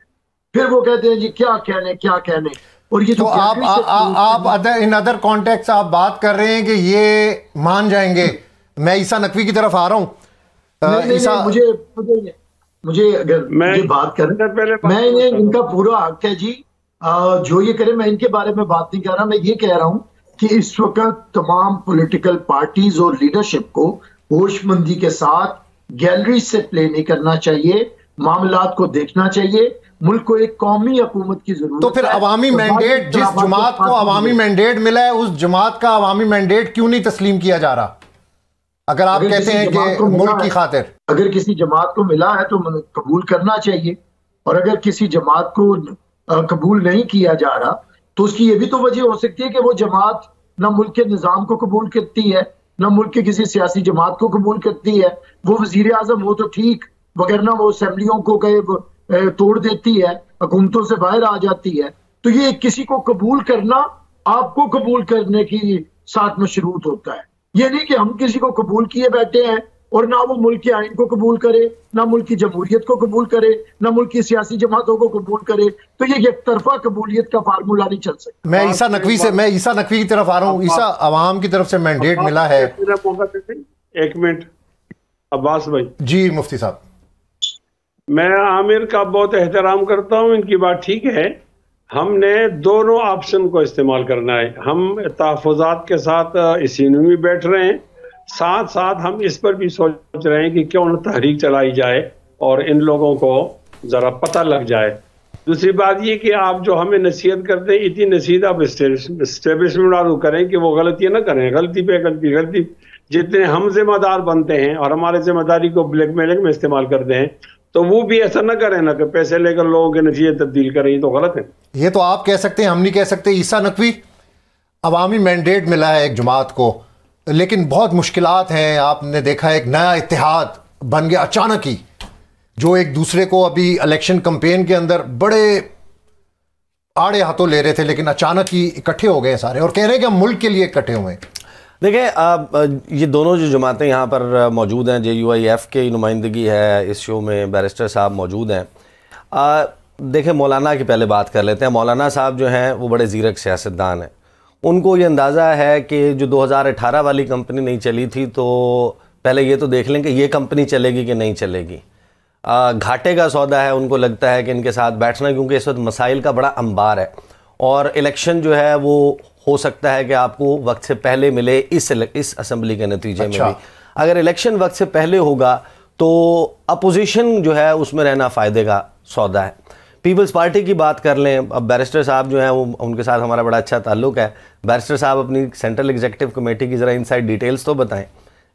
फिर वो कहते हैं जी क्या कहने। और ये तो आप इन अदर कॉन्टेक्स्ट आप बात कर रहे हैं कि ये मान जाएंगे। मैं ईसा नकवी की तरफ आ रहा हूँ। मुझे अगर ये बात करें, मैं इनका पूरा हक है जी, जो ये करे, मैं इनके बारे में बात नहीं कर रहा। मैं ये कह रहा हूँ कि इस वक्त तमाम पॉलिटिकल पार्टीज और लीडरशिप को होशमंदी के साथ गैलरी से प्ले नहीं करना चाहिए, मामलात को देखना चाहिए। मुल्क को एक कौमी हुकूमत की जरूरत है। तो फिर अवामी मैंडेट, जिस जमात को अवामी मैंडेट मिला है, उस जमात का अवामी मैंडेट क्यों नहीं तस्लीम किया जा रहा? अगर आप कहते हैं कि मुल्क की खातिर, अगर किसी जमात को मिला है तो कबूल करना चाहिए, और अगर किसी जमात को कबूल नहीं किया जा रहा तो उसकी ये भी तो वजह हो सकती है कि वो जमात ना मुल्क के निज़ाम को कबूल करती है, ना मुल्क के किसी सियासी जमात को कबूल करती है। वो वजीर आजम हो तो ठीक, वगरना वो असेंबलियों को तोड़ देती है, हुकूमतों से बाहर आ जाती है। तो ये किसी को कबूल करना आपको कबूल करने की साथ मशरूत होता है। ये नहीं कि हम किसी को कबूल किए बैठे हैं और ना वो मुल्क के आइन को कबूल करे, ना मुल्क की जमहूरियत को कबूल करे, ना मुल्क की सियासी जमातों को कबूल करे। तो ये एक तरफा कबूलियत का फार्मूला नहीं चल सकता। मैं ईसा नकवी की तरफ आ रहा हूँ। ईसा, अवाम की तरफ से मैंडेट मिला है। एक मिनट अब्बास भाई। जी मुफ्ती साहब, मैं आमिर का बहुत एहतराम करता हूँ, इनकी बात ठीक है। हमने दोनों ऑप्शन को इस्तेमाल करना है। हम तहफ़्फ़ुज़ात के साथ इस यूनियन में बैठ रहे हैं, साथ साथ हम इस पर भी सोच रहे हैं कि क्यों न तहरीक चलाई जाए और इन लोगों को ज़रा पता लग जाए। दूसरी बात ये कि आप जो हमें नसीहत करते हैं, इतनी नसीहत आप इस्टेब्लिशमेंट वालों करें कि वो गलतियाँ ना करें। गलती पे गलती जितने हम जिम्मेदार बनते हैं और हमारे जिम्मेदारी को ब्लैकमेलिंग में इस्तेमाल करते हैं, तो वो भी ऐसा ना करें ना कि पैसे लेकर लोगों के नतीजे तब्दील करें। ये तो गलत है। ये तो आप कह सकते हैं, हम नहीं कह सकते। ईसा नकवी, अवामी मैंडेट मिला है एक जमात को, लेकिन बहुत मुश्किलात हैं। आपने देखा है एक नया इत्तेहाद बन गया अचानक ही, जो एक दूसरे को अभी इलेक्शन कैंपेन के अंदर बड़े आड़े हाथों ले रहे थे, लेकिन अचानक ही इकट्ठे हो गए सारे और कह रहे हैं कि हम मुल्क के लिए इकट्ठे हुए। देखें, ये दोनों जो जमातें यहाँ पर मौजूद हैं, JUIF की नुमाइंदगी है इस शो में, बैरिस्टर साहब मौजूद हैं। देखें, मौलाना की पहले बात कर लेते हैं। मौलाना साहब जो हैं वो बड़े ज़ीरक सियासतदान हैं। उनको ये अंदाज़ा है कि जो 2018 वाली कंपनी नहीं चली थी, तो पहले ये तो देख लें कि ये कंपनी चलेगी कि नहीं चलेगी। घाटे का सौदा है। उनको लगता है कि इनके साथ बैठना, क्योंकि इस वक्त मसाइल का बड़ा अंबार है और इलेक्शन जो है वो हो सकता है कि आपको वक्त से पहले मिले इस असेंबली के नतीजे में भी। अगर इलेक्शन वक्त से पहले होगा तो अपोजिशन जो है उसमें रहना फ़ायदे का सौदा है। पीपल्स पार्टी की बात कर लें, अब बैरिस्टर साहब जो हैं वो, उनके साथ हमारा बड़ा अच्छा ताल्लुक़ है। बैरिस्टर साहब अपनी सेंट्रल एग्जीक्यूटिव कमेटी की ज़रा इनसाइड डिटेल्स तो बताएं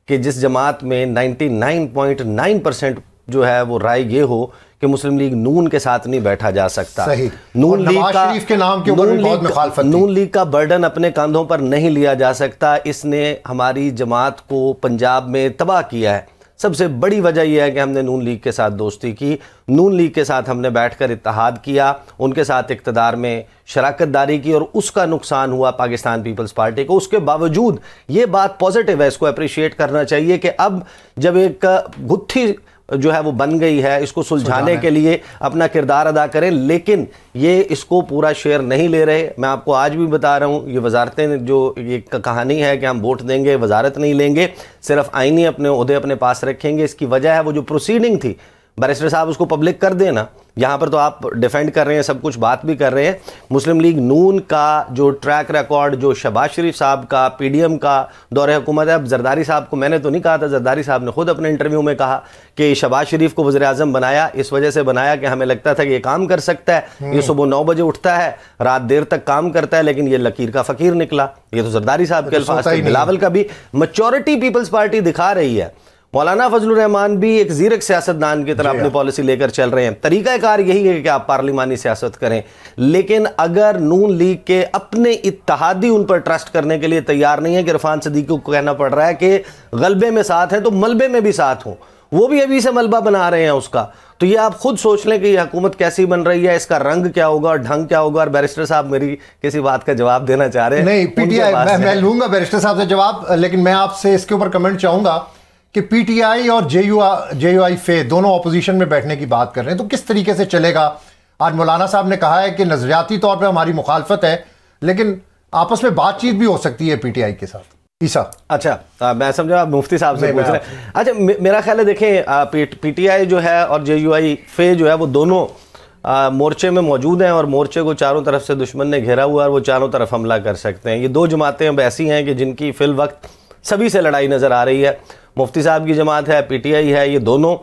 कि जिस जमात में 99.9% जो है वो राय ये हो कि मुस्लिम लीग नून के साथ नहीं बैठा जा सकता। सही। नून लीग का शरीफ के नाम के ऊपर भी बहुत मुखालफत थी। नून लीग का बर्डन अपने कंधों पर नहीं लिया जा सकता। इसने हमारी जमात को पंजाब में तबाह किया है। सबसे बड़ी वजह यह है कि हमने नून लीग के साथ दोस्ती की, नून लीग के साथ हमने बैठकर इत्तेहाद किया, उनके साथ इक़्तिदार में शराकत दारी की और उसका नुकसान हुआ पाकिस्तान पीपल्स पार्टी को। उसके बावजूद ये बात पॉजिटिव है, इसको अप्रिशिएट करना चाहिए कि अब जब एक गुत्थी जो है वो बन गई है, इसको सुलझाने के लिए अपना किरदार अदा करें। लेकिन ये इसको पूरा शेयर नहीं ले रहे। मैं आपको आज भी बता रहा हूँ, ये वजारतें जो ये कहानी है कि हम वोट देंगे, वजारत नहीं लेंगे, सिर्फ आईनी अपने ओहदे अपने पास रखेंगे। इसकी वजह है वो जो प्रोसीडिंग थी, बैरिस्टर साहब उसको पब्लिक कर देना। यहाँ पर तो आप डिफेंड कर रहे हैं, सब कुछ बात भी कर रहे हैं। मुस्लिम लीग नून का जो ट्रैक रिकॉर्ड, जो शहबाज शरीफ साहब का PDM का दौरे हुकूमत है, अब जरदारी साहब को मैंने तो नहीं कहा था, जरदारी साहब ने खुद अपने इंटरव्यू में कहा कि शहबाज शरीफ को वज़ीर आज़म बनाया इस वजह से बनाया कि हमें लगता था कि ये काम कर सकता है। ये सुबह 9 बजे उठता है, रात देर तक काम करता है, लेकिन ये लकीर का फ़कीर निकला। ये तो जरदारी साहब के अल्फाज थे। बिलावल का भी मैच्योरिटी पीपल्स पार्टी दिखा रही है। मौलाना फजलुर रहमान भी एक ज़ीरक सियासतदान की तरह अपनी पॉलिसी लेकर चल रहे हैं। तरीक़ाकार यही है कि आप पार्लिमानी सियासत करें, लेकिन अगर नून लीग के अपने इत्तेहादी उन पर ट्रस्ट करने के लिए तैयार नहीं है कि इरफान सदीकी को कहना पड़ रहा है कि गलबे में साथ हैं तो मलबे में भी साथ हों, वो भी अभी से मलबा बना रहे हैं उसका, तो ये आप खुद सोच लें कि ये हुकूमत कैसी बन रही है, इसका रंग क्या होगा और ढंग क्या होगा। और बैरिस्टर साहब मेरी किसी बात का जवाब देना चाह रहे हैं? नहीं, PTI मैं लूंगा बैरिस्टर साहब से जवाब, लेकिन मैं आपसे इसके ऊपर कमेंट चाहूंगा कि PTI और JUIF दोनों ऑपोजिशन में बैठने की बात कर रहे हैं, तो किस तरीके से चलेगा? आज मौलाना साहब ने कहा है कि नजरियाती तौर पे हमारी मुखालफत है, लेकिन आपस में बातचीत भी हो सकती है PTI के साथ। ईसा, अच्छा, मैं समझा आप मुफ्ती साहब से पूछ रहे हैं। अच्छा, मेरा ख्याल है देखें, PTI जो है और JUIF जो है वो दोनों मोर्चे में मौजूद हैं और मोर्चे को चारों तरफ से दुश्मन ने घेरा हुआ है और वो चारों तरफ हमला कर सकते हैं। ये दो जमातें अब ऐसी हैं कि जिनकी फिल वक्त सभी से लड़ाई नज़र आ रही है। मुफ्ती साहब की जमात है, PTI है, ये दोनों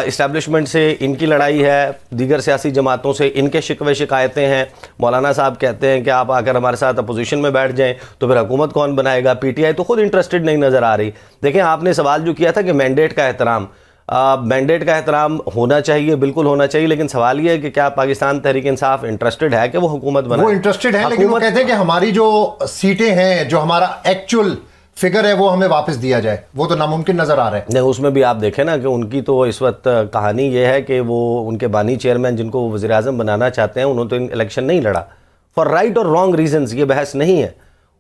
इस्टेब्लिशमेंट से इनकी लड़ाई है, दीगर सियासी जमातों से इनके शिकवे शिकायतें हैं। मौलाना साहब कहते हैं कि आप आकर हमारे साथ अपोजिशन में बैठ जाएं तो फिर हुकूमत कौन बनाएगा। PTI तो खुद इंटरेस्टेड नहीं नज़र आ रही। देखें, आपने सवाल जो किया था कि मैंडेट का एहतराम, मैंडेट का एहतराम होना चाहिए, बिल्कुल होना चाहिए, लेकिन सवाल ये है कि क्या पाकिस्तान तहरीक इंसाफ इंटरेस्टेड है कि वो हुकूमत बनाए? वो इंटरेस्टेड है, लेकिन वो कहते हैं कि हमारी जो सीटें हैं, जो हमारा एक्चुअल फिगर है, वो हमें वापस दिया जाए। वो तो नामुमकिन नजर आ रहा है। नहीं, उसमें भी आप देखें ना कि उनकी तो इस वक्त कहानी ये है कि वो उनके बानी चेयरमैन जिनको वो वज़ीर आज़म बनाना चाहते हैं, उन्होंने तो इलेक्शन नहीं लड़ा फॉर राइट और रॉन्ग रीजंस। ये बहस नहीं है,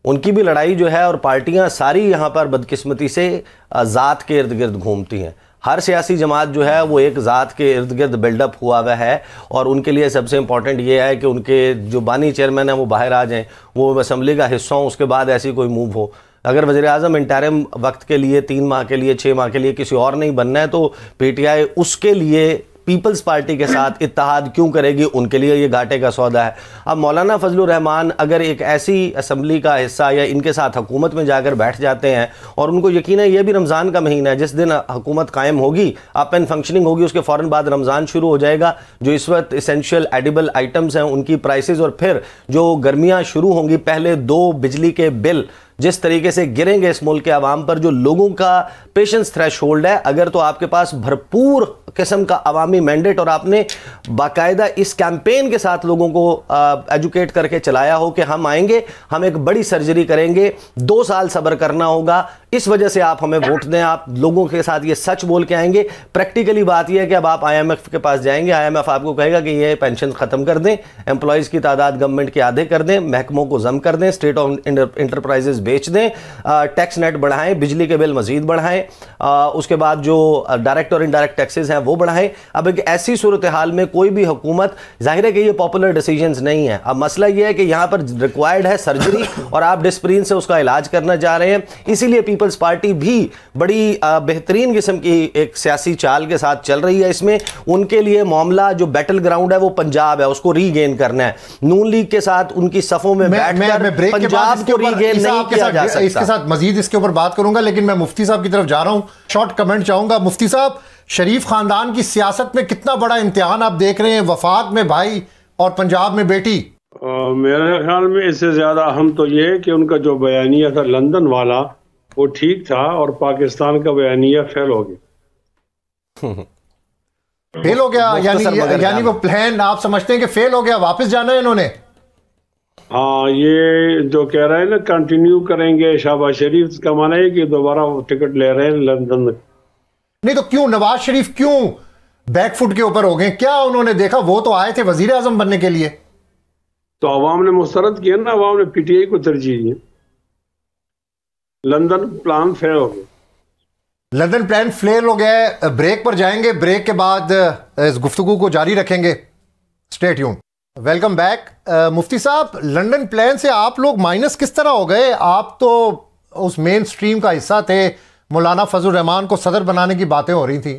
उनकी भी लड़ाई जो है, और पार्टियां सारी यहाँ पर बदकिस्मती से ज़ात के इर्द गिर्द घूमती हैं। हर सियासी जमात जो है वो एक ज़ात के इर्द गिर्द बिल्डअप हुआ हुआ है, और उनके लिए सबसे इंपॉर्टेंट ये है कि उनके जो बानी चेयरमैन हैं वो बाहर आ जाएं, वो असम्बली का हिस्सा हों, उसके बाद ऐसी कोई मूव हो। अगर वज़ीर आज़म इंटरिम वक्त के लिए 3 माह के लिए 6 माह के लिए किसी और नहीं बनना है, तो पीटीआई उसके लिए पीपल्स पार्टी के साथ इत्तेहाद क्यों करेगी? उनके लिए ये घाटे का सौदा है। अब मौलाना फजलुर रहमान अगर एक ऐसी असम्बली का हिस्सा या इनके साथ हुकूमत में जाकर बैठ जाते हैं, और उनको यकीन है ये भी रमज़ान का महीना है, जिस दिन हुकूमत कायम होगी, अप एंड फंक्शनिंग होगी, उसके फ़ौरन बाद रमज़ान शुरू हो जाएगा। जो इस वक्त इसेंशियल एडिबल आइटम्स हैं उनकी प्राइसेस, और फिर जो गर्मियाँ शुरू होंगी, पहले 2 बिजली के बिल जिस तरीके से गिरेंगे इस मुल्क के आवाम पर, जो लोगों का पेशेंस थ्रेशोल्ड है, अगर तो आपके पास भरपूर किस्म का अवामी मैंडेट और आपने बाकायदा इस कैंपेन के साथ लोगों को एजुकेट करके चलाया हो कि हम आएंगे, हम एक बड़ी सर्जरी करेंगे, 2 साल सब्र करना होगा, इस वजह से आप हमें वोट दें, आप लोगों के साथ ये सच बोल के आएंगे। प्रैक्टिकली बात यह है कि अब आप IMF के पास जाएंगे, IMF आपको कहेगा कि ये पेंशन ख़त्म कर दें, एम्प्लॉयज़ की तादाद गवर्नमेंट के आधे कर दें, महकमों को जम कर दें, स्टेट ऑफ इंटरप्राइजेज बेच दें, टैक्स नेट बढ़ाएं, बिजली के बिल मजीद बढ़ाएं, उसके बाद जो डायरेक्ट और इनडायरेक्ट टैक्सेस हैं वो बढ़ाएं। अब एक ऐसी सूरत हाल में कोई भी हुकूमत, जाहिर है कि ये पॉपुलर डिसीजंस नहीं है। अब मसला ये है कि यहाँ पर रिक्वायर्ड है सर्जरी, और आप डिस्प्रीन से उसका इलाज करना चाह रहे हैं। इसीलिए पीपल्स पार्टी भी बड़ी बेहतरीन किस्म की एक सियासी चाल के साथ चल रही है। इसमें उनके लिए मामला जो बैटल ग्राउंड है वो पंजाब है, उसको रीगेन करना है। नून लीग के साथ उनकी सफों में बैठकर पंजाब को रीगेन नहीं किया जा सकता। इसके साथ मजीद इसके ऊपर बात करूंगा, लेकिन मैं मुफ्ती साहब की तरफ जा रहा हूं, शॉर्ट कमेंट चाहूंगा। मुफ्ती साहब, शरीफ खानदान की सियासत में कितना बड़ा इम्तिहान आप देख रहे हैं, वफाक में भाई और पंजाब में बेटी? मेरे ख्याल में इससे ज्यादा अहम तो ये है कि उनका जो बयानिया था लंदन वाला वो ठीक था, और पाकिस्तान का बयानिया फेल हो गया। फेल हो गया यानी वो प्लान आप समझते हैं कि फेल हो गया, वापस जाना है इन्होंने? हाँ, ये जो कह रहे हैं ना कंटिन्यू करेंगे शहबाज शरीफ, का माना है कि दोबारा टिकट ले रहे हैं लंदन में। नहीं तो क्यों नवाज शरीफ क्यों बैकफुट के ऊपर हो गए? क्या उन्होंने देखा? वो तो आए थे वजीर आजम बनने के लिए। तो अवाम ने मुस्तरद किया ना, अवाम ने पीटीआई को तरजीह दी। लंदन प्लान फेल हो गया। लंदन प्लान फेल हो गया। ब्रेक पर जाएंगे, ब्रेक के बाद इस गुफ्तगू को जारी रखेंगे। Stay tune. Welcome back. मुफ्ती साहब, लंदन प्लान से आप लोग माइनस किस तरह हो गए? आप तो उस मेन स्ट्रीम का हिस्सा थे, मौलाना फजलुर रहमान को सदर बनाने की बातें हो रही थी,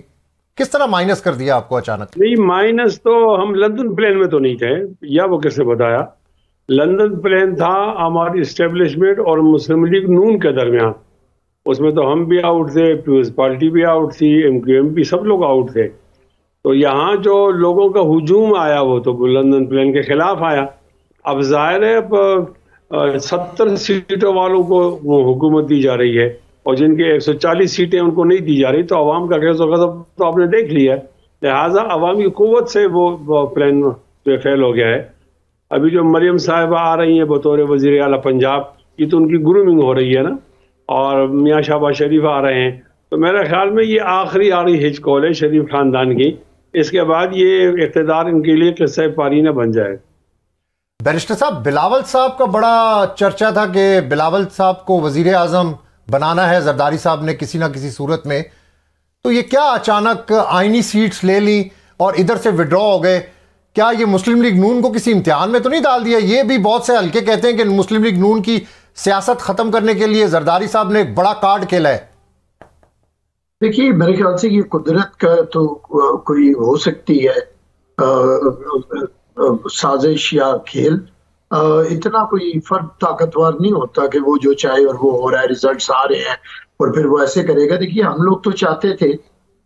किस तरह माइनस कर दिया आपको अचानक? नहीं, माइनस तो हम लंदन प्लान में तो नहीं थे, या वो कैसे बताया? लंदन प्लान था हमारी इस्टेब्लिशमेंट और मुस्लिम लीग नून के दरमियान। उसमें तो हम भी आउट थे, पीपल्स पार्टी भी आउट थी, MQM भी, सब लोग आउट थे। तो यहाँ जो लोगों का हुजूम आया वो तो लंदन प्लान के खिलाफ आया। अब जाहिर है 70 सीटों वालों को वो हुकूमत दी जा रही है, और जिनके 140 सीटें उनको नहीं दी जा रही, तो अवाम का गज़ब तो आपने देख लिया। लिहाजा अवामी क़ुव्वत से वो प्लान फेल हो गया है। अभी जो मरियम साहिबा आ रही हैं बतौर वज़ीर आला पंजाब, ये तो उनकी ग्रूमिंग हो रही है ना, और मियाँ शहबाज शरीफ आ रहे हैं। तो मेरे ख्याल में ये आखिरी हिच कॉल है शरीफ खानदान की। इसके बाद ये इक़्तिदार इनके लिए किस्सा पारी न बन जाए। बैरिस्टर साहब, बिलावल साहब का बड़ा चर्चा था कि बिलावल साहब को वज़ीर आज़म बनाना है जरदारी साहब ने किसी ना किसी सूरत में। तो ये क्या अचानक आइनी सीट्स ले ली और इधर से विड्रॉ हो गए? क्या ये मुस्लिम लीग नून को किसी इम्तिहान में तो नहीं डाल दिया? ये भी बहुत से हल्के कहते हैं कि मुस्लिम लीग नून की सियासत खत्म करने के लिए जरदारी साहब ने एक बड़ा कार्ड खेला है। देखिए, मेरे ख्याल से ये कुदरत का तो कोई हो सकती है साजिश या खेल। इतना कोई फर्क ताकतवर नहीं होता कि वो जो चाहे और वो हो रहा है, रिजल्ट्स आ रहे हैं और फिर वो ऐसे करेगा। देखिए, हम लोग तो चाहते थे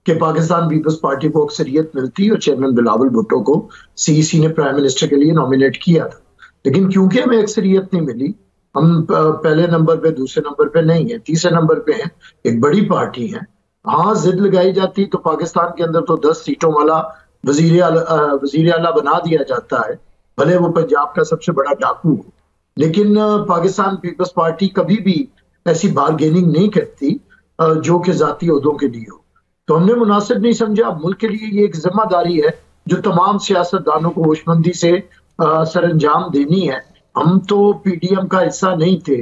कि पाकिस्तान पीपल्स पार्टी को अक्सरियत मिलती और चेयरमैन बिलावल भुट्टो को CEC ने प्राइम मिनिस्टर के लिए नॉमिनेट किया था, लेकिन क्योंकि हमें अक्सरियत नहीं मिली, हम पहले नंबर पे, दूसरे नंबर पे नहीं है, तीसरे नंबर पे हैं, एक बड़ी पार्टी है, हाँ जिद लगाई जाती तो पाकिस्तान के अंदर तो 10 सीटों वाला वजीर आला बना दिया जाता है, भले वो पंजाब का सबसे बड़ा डाकू हो। लेकिन पाकिस्तान पीपल्स पार्टी कभी भी ऐसी बारगेनिंग नहीं करती जो कि जाती ओहदों के लिए हो। तो हमने मुनासिब नहीं समझा। मुल्क के लिए ये एक जिम्मेदारी है जो तमाम सियासतदानों को होशमंदी से सरंजाम देनी है। हम तो पीडीएम का हिस्सा नहीं थे,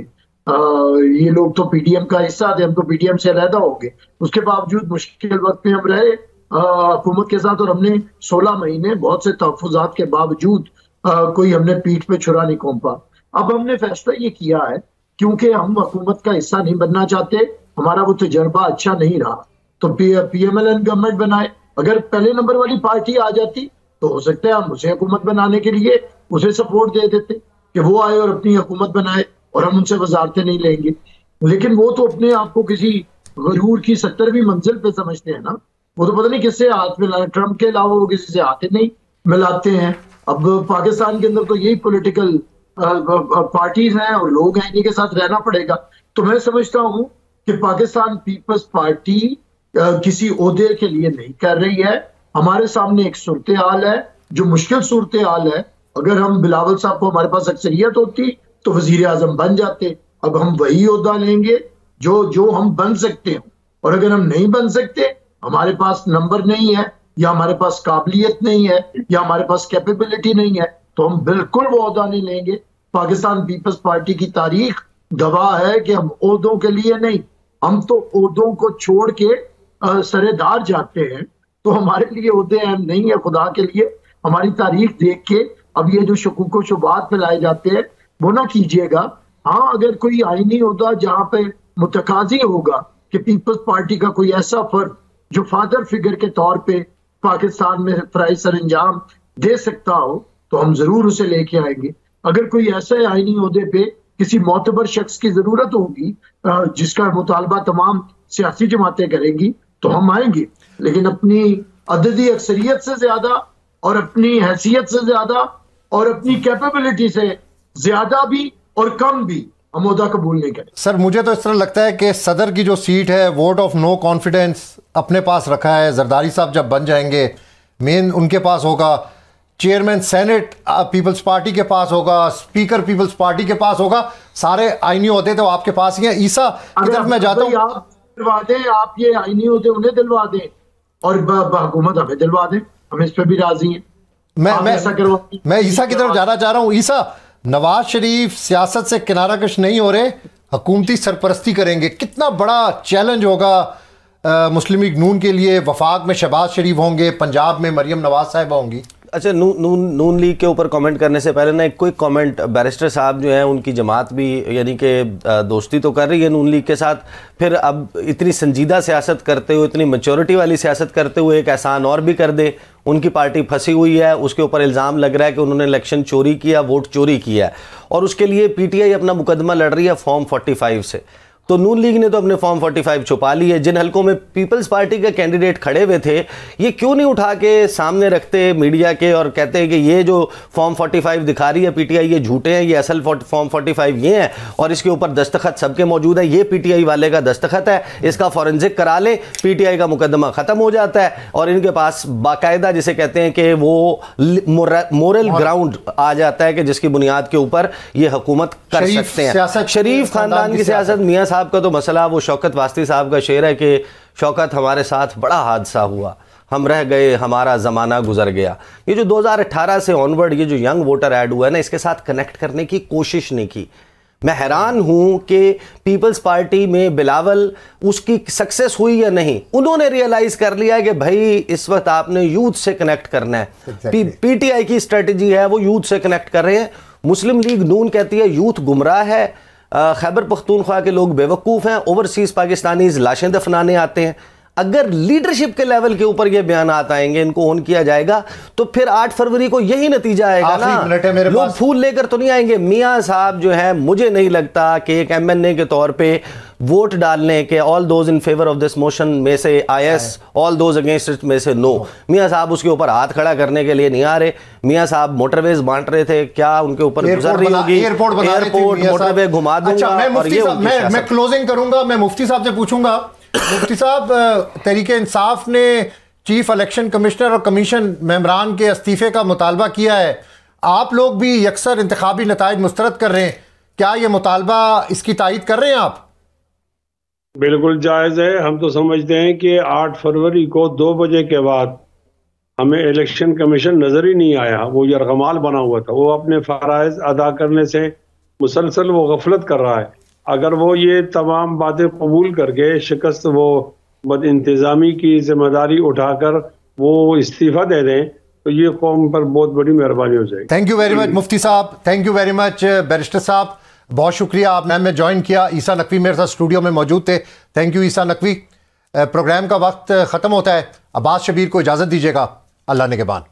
ये लोग तो पीडीएम का हिस्सा थे, हम तो पीडीएम से अलहदा हो गए। उसके बावजूद मुश्किल वक्त में हम रहे हुकूमत के साथ, और हमने 16 महीने बहुत से तहफ़्फ़ुज़ात के बावजूद कोई हमने पीठ पे छुरा नहीं घोंपा। अब हमने फैसला ये किया है क्योंकि हम हुकूमत का हिस्सा नहीं बनना चाहते, हमारा वो तजर्बा अच्छा नहीं रहा, तो पीएमएलएन गवर्नमेंट बनाए। अगर पहले नंबर वाली पार्टी आ जाती तो हो सकता है हम उसे हुकूमत बनाने के लिए उसे सपोर्ट दे देते कि वो आए और अपनी हुकूमत बनाए और हम उनसे वजारतें नहीं लेंगे। लेकिन वो तो अपने आप को किसी गरूर की 70वीं मंजिल पे समझते हैं ना, वो तो पता नहीं किससे हाथ मिला, ट्रम्प के अलावा वो किसी से हाथ नहीं मिलाते हैं। अब पाकिस्तान के अंदर तो यही पॉलिटिकल पार्टीज हैं और लोग हैं, इन्हीं के साथ रहना पड़ेगा। तो मैं समझता हूं कि पाकिस्तान पीपल्स पार्टी किसी ओहदे के लिए नहीं कर रही है। हमारे सामने एक सूरत हाल है जो मुश्किल सूरत हाल है। अगर हम बिलावल साहब को हमारे पास अक्सरियत होती तो वजीर आजम बन जाते। अब हम वही ओहदा लेंगे जो हम बन सकते हैं, और अगर हम नहीं बन सकते, हमारे पास नंबर नहीं है या हमारे पास काबिलियत नहीं है या हमारे पास कैपेबिलिटी नहीं है, तो हम बिल्कुल वो ओहदा नहीं लेंगे। पाकिस्तान पीपल्स पार्टी की तारीख गवाह है कि हम ओहदों के लिए नहीं, हम तो ओहदों को छोड़ के सरेदार जाते हैं। तो हमारे लिए ओहदे अहम नहीं है खुदा के लिए। हमारी तारीख देख के अब ये जो शकूक व शुबात फैलाए जाते हैं वो ना कीजिएगा। हाँ, अगर कोई आईनी ओहदा जहाँ पे मुतकाजी होगा कि पीपल्स पार्टी का कोई ऐसा फर्द जो फादर फिगर के तौर पे पाकिस्तान में फराइज सरंजाम दे सकता हो तो हम जरूर उसे लेके आएंगे। अगर कोई ऐसे आईनी ओहदे पे किसी मोतबर शख्स की जरूरत होगी जिसका मुतालबा तमाम सियासी जमातें करेंगी तो हम आएंगे, लेकिन अपनी अददी अक्सरियत से ज्यादा और अपनी हैसियत से ज्यादा और अपनी कैपेबिलिटी से ज्यादा भी और कम भी हम ओहदा कबूल नहीं करें। सर, मुझे तो इस तरह लगता है कि सदर की जो सीट है, वोट ऑफ नो कॉन्फिडेंस अपने पास रखा है। जरदारी साहब जब बन जाएंगे मेन उनके पास होगा, चेयरमैन सेनेट पीपल्स पार्टी के पास होगा, स्पीकर पीपल्स पार्टी के पास होगा, सारे आईनी होते तो आपके पास ही हैं। ईसा की तरफ मैं जाता हूँ। आप दिलवा दें, आप ये आईनी होते उन्हें दिलवा दें और हुकूमत हमें दिलवा दें, हम इस पर भी राजी हैं। मैं ईसा की तरफ जाना चाह रहा हूँ। ईसा, नवाज शरीफ सियासत से किनारा कश नहीं हो रहे, हुकूमती सरपरस्ती करेंगे, कितना बड़ा चैलेंज होगा मुस्लिम लीग नून के लिए। वफाक में शहबाज शरीफ होंगे, पंजाब में मरियम नवाज साहिबा होंगी। अच्छा, नून लीग के ऊपर कमेंट करने से पहले ना एक क्विक कमेंट, बैरिस्टर साहब जो हैं उनकी जमात भी यानी कि दोस्ती तो कर रही है नून लीग के साथ, फिर अब इतनी संजीदा सियासत करते हुए, इतनी मैच्योरिटी वाली सियासत करते हुए एक एहसान और भी कर दे। उनकी पार्टी फंसी हुई है, उसके ऊपर इल्ज़ाम लग रहा है कि उन्होंने इलेक्शन चोरी किया, वोट चोरी किया है, और उसके लिए पीटीआई अपना मुकदमा लड़ रही है फॉर्म 45 से। तो नून लीग ने तो अपने फॉर्म 45 छुपा ली है। जिन हलकों में पीपल्स पार्टी के कैंडिडेट खड़े हुए थे, ये क्यों नहीं उठा के सामने रखते मीडिया के और कहते हैं कि ये जो फॉर्म 45 दिखा रही है पीटीआई, ये झूठे हैं, ये असल फॉर्म 45 ये है और इसके ऊपर दस्तखत सबके मौजूद है, ये पीटीआई वाले का दस्तखत है, इसका फॉरेंसिक करा ले, पीटीआई का मुकदमा ख़त्म हो जाता है और इनके पास बाकायदा जिसे कहते हैं कि वो मोरल ग्राउंड आ जाता है कि जिसकी बुनियाद के ऊपर ये हुकूमत कर सकते हैं। शरीफ खानदान की सियासत, मियाँ साहब का तो मसला, वो शौकत वास्ती साहब का शेर है कि शौकत हमारे साथ बड़ा हादसा हुआ, हम रह गए, हमारा ज़माना गुजर गया। ये जो 2018 से ऑनवर्ड ये जो यंग वोटर ऐड हुआ है ना, इसके साथ कनेक्ट करने की कोशिश नहीं की। मैं हैरान हूं कि पीपल्स पार्टी में बिलावल उसकी सक्सेस हुई या नहीं, उन्होंने रियलाइज कर लिया है कि भाई इस वक्त आपने यूथ से कनेक्ट करना है। पीटीआई की स्ट्रेटजी है वो यूथ से कनेक्ट कर रहे हैं। मुस्लिम लीग नून कहती है यूथ गुमराह है, खैबर पख्तूनख्वा के लोग बेवकूफ़ हैं, ओवरसीज़ पाकिस्तानीज लाशें दफनाने आते हैं। अगर लीडरशिप के लेवल के ऊपर ये बयानात आएंगे, इनको ऑन किया जाएगा, तो फिर 8 फरवरी को यही नतीजा आएगा ना, लोग फूल लेकर तो नहीं आएंगे। मियाँ साहब जो है, मुझे नहीं लगता कि एक एमएनए के तौर पे वोट डालने के all those in favour of this motion में से ayes, all those against it में से नो, मियाँ साहब उसके ऊपर हाथ खड़ा करने के लिए नहीं आ रहे। मियाँ साहब मोटरवेज बांट रहे थे, क्या उनके ऊपर गुजर रही होगी, एयरपोर्ट मोटरवे घुमा दूंगा। मैं क्लोजिंग करूंगा, मैं मुफ्ती साहब से पूछूंगा मुफ्ती साहब, तहरीक इंसाफ ने चीफ इलेक्शन कमिश्नर और कमीशन मेंबरान के इस्तीफे का मुतालबा किया है। आप लोग भी यकसर इंतखाबी नताइज मुस्तरद कर रहे हैं, क्या ये मुतालबा इसकी तायद कर रहे हैं आप? बिल्कुल जायज़ है। हम तो समझते हैं कि 8 फरवरी को 2 बजे के बाद हमें इलेक्शन कमीशन नज़र ही नहीं आया, वो यरगमाल बना हुआ था। वो अपने फ़राइज़ अदा करने से मुसलसल वो गफलत कर रहा है। अगर वो ये तमाम बातें कबूल करके शिकस्त वो बद इंतज़ामी की जिम्मेदारी उठाकर वो इस्तीफ़ा दे दें तो ये कौम पर बहुत बड़ी मेहरबानी हो जाएगी। थैंक यू वेरी मच मुफ्ती साहब, thank you very much barrister साहब, बहुत शुक्रिया आपने हमें ज्वाइन किया। ईसा नकवी मेरे साथ स्टूडियो में मौजूद थे। Thank you Isa Naqvi. Program का वक्त ख़त्म होता है, अब्बास शबीर को इजाज़त दीजिएगा। अल्लाह निगहबान।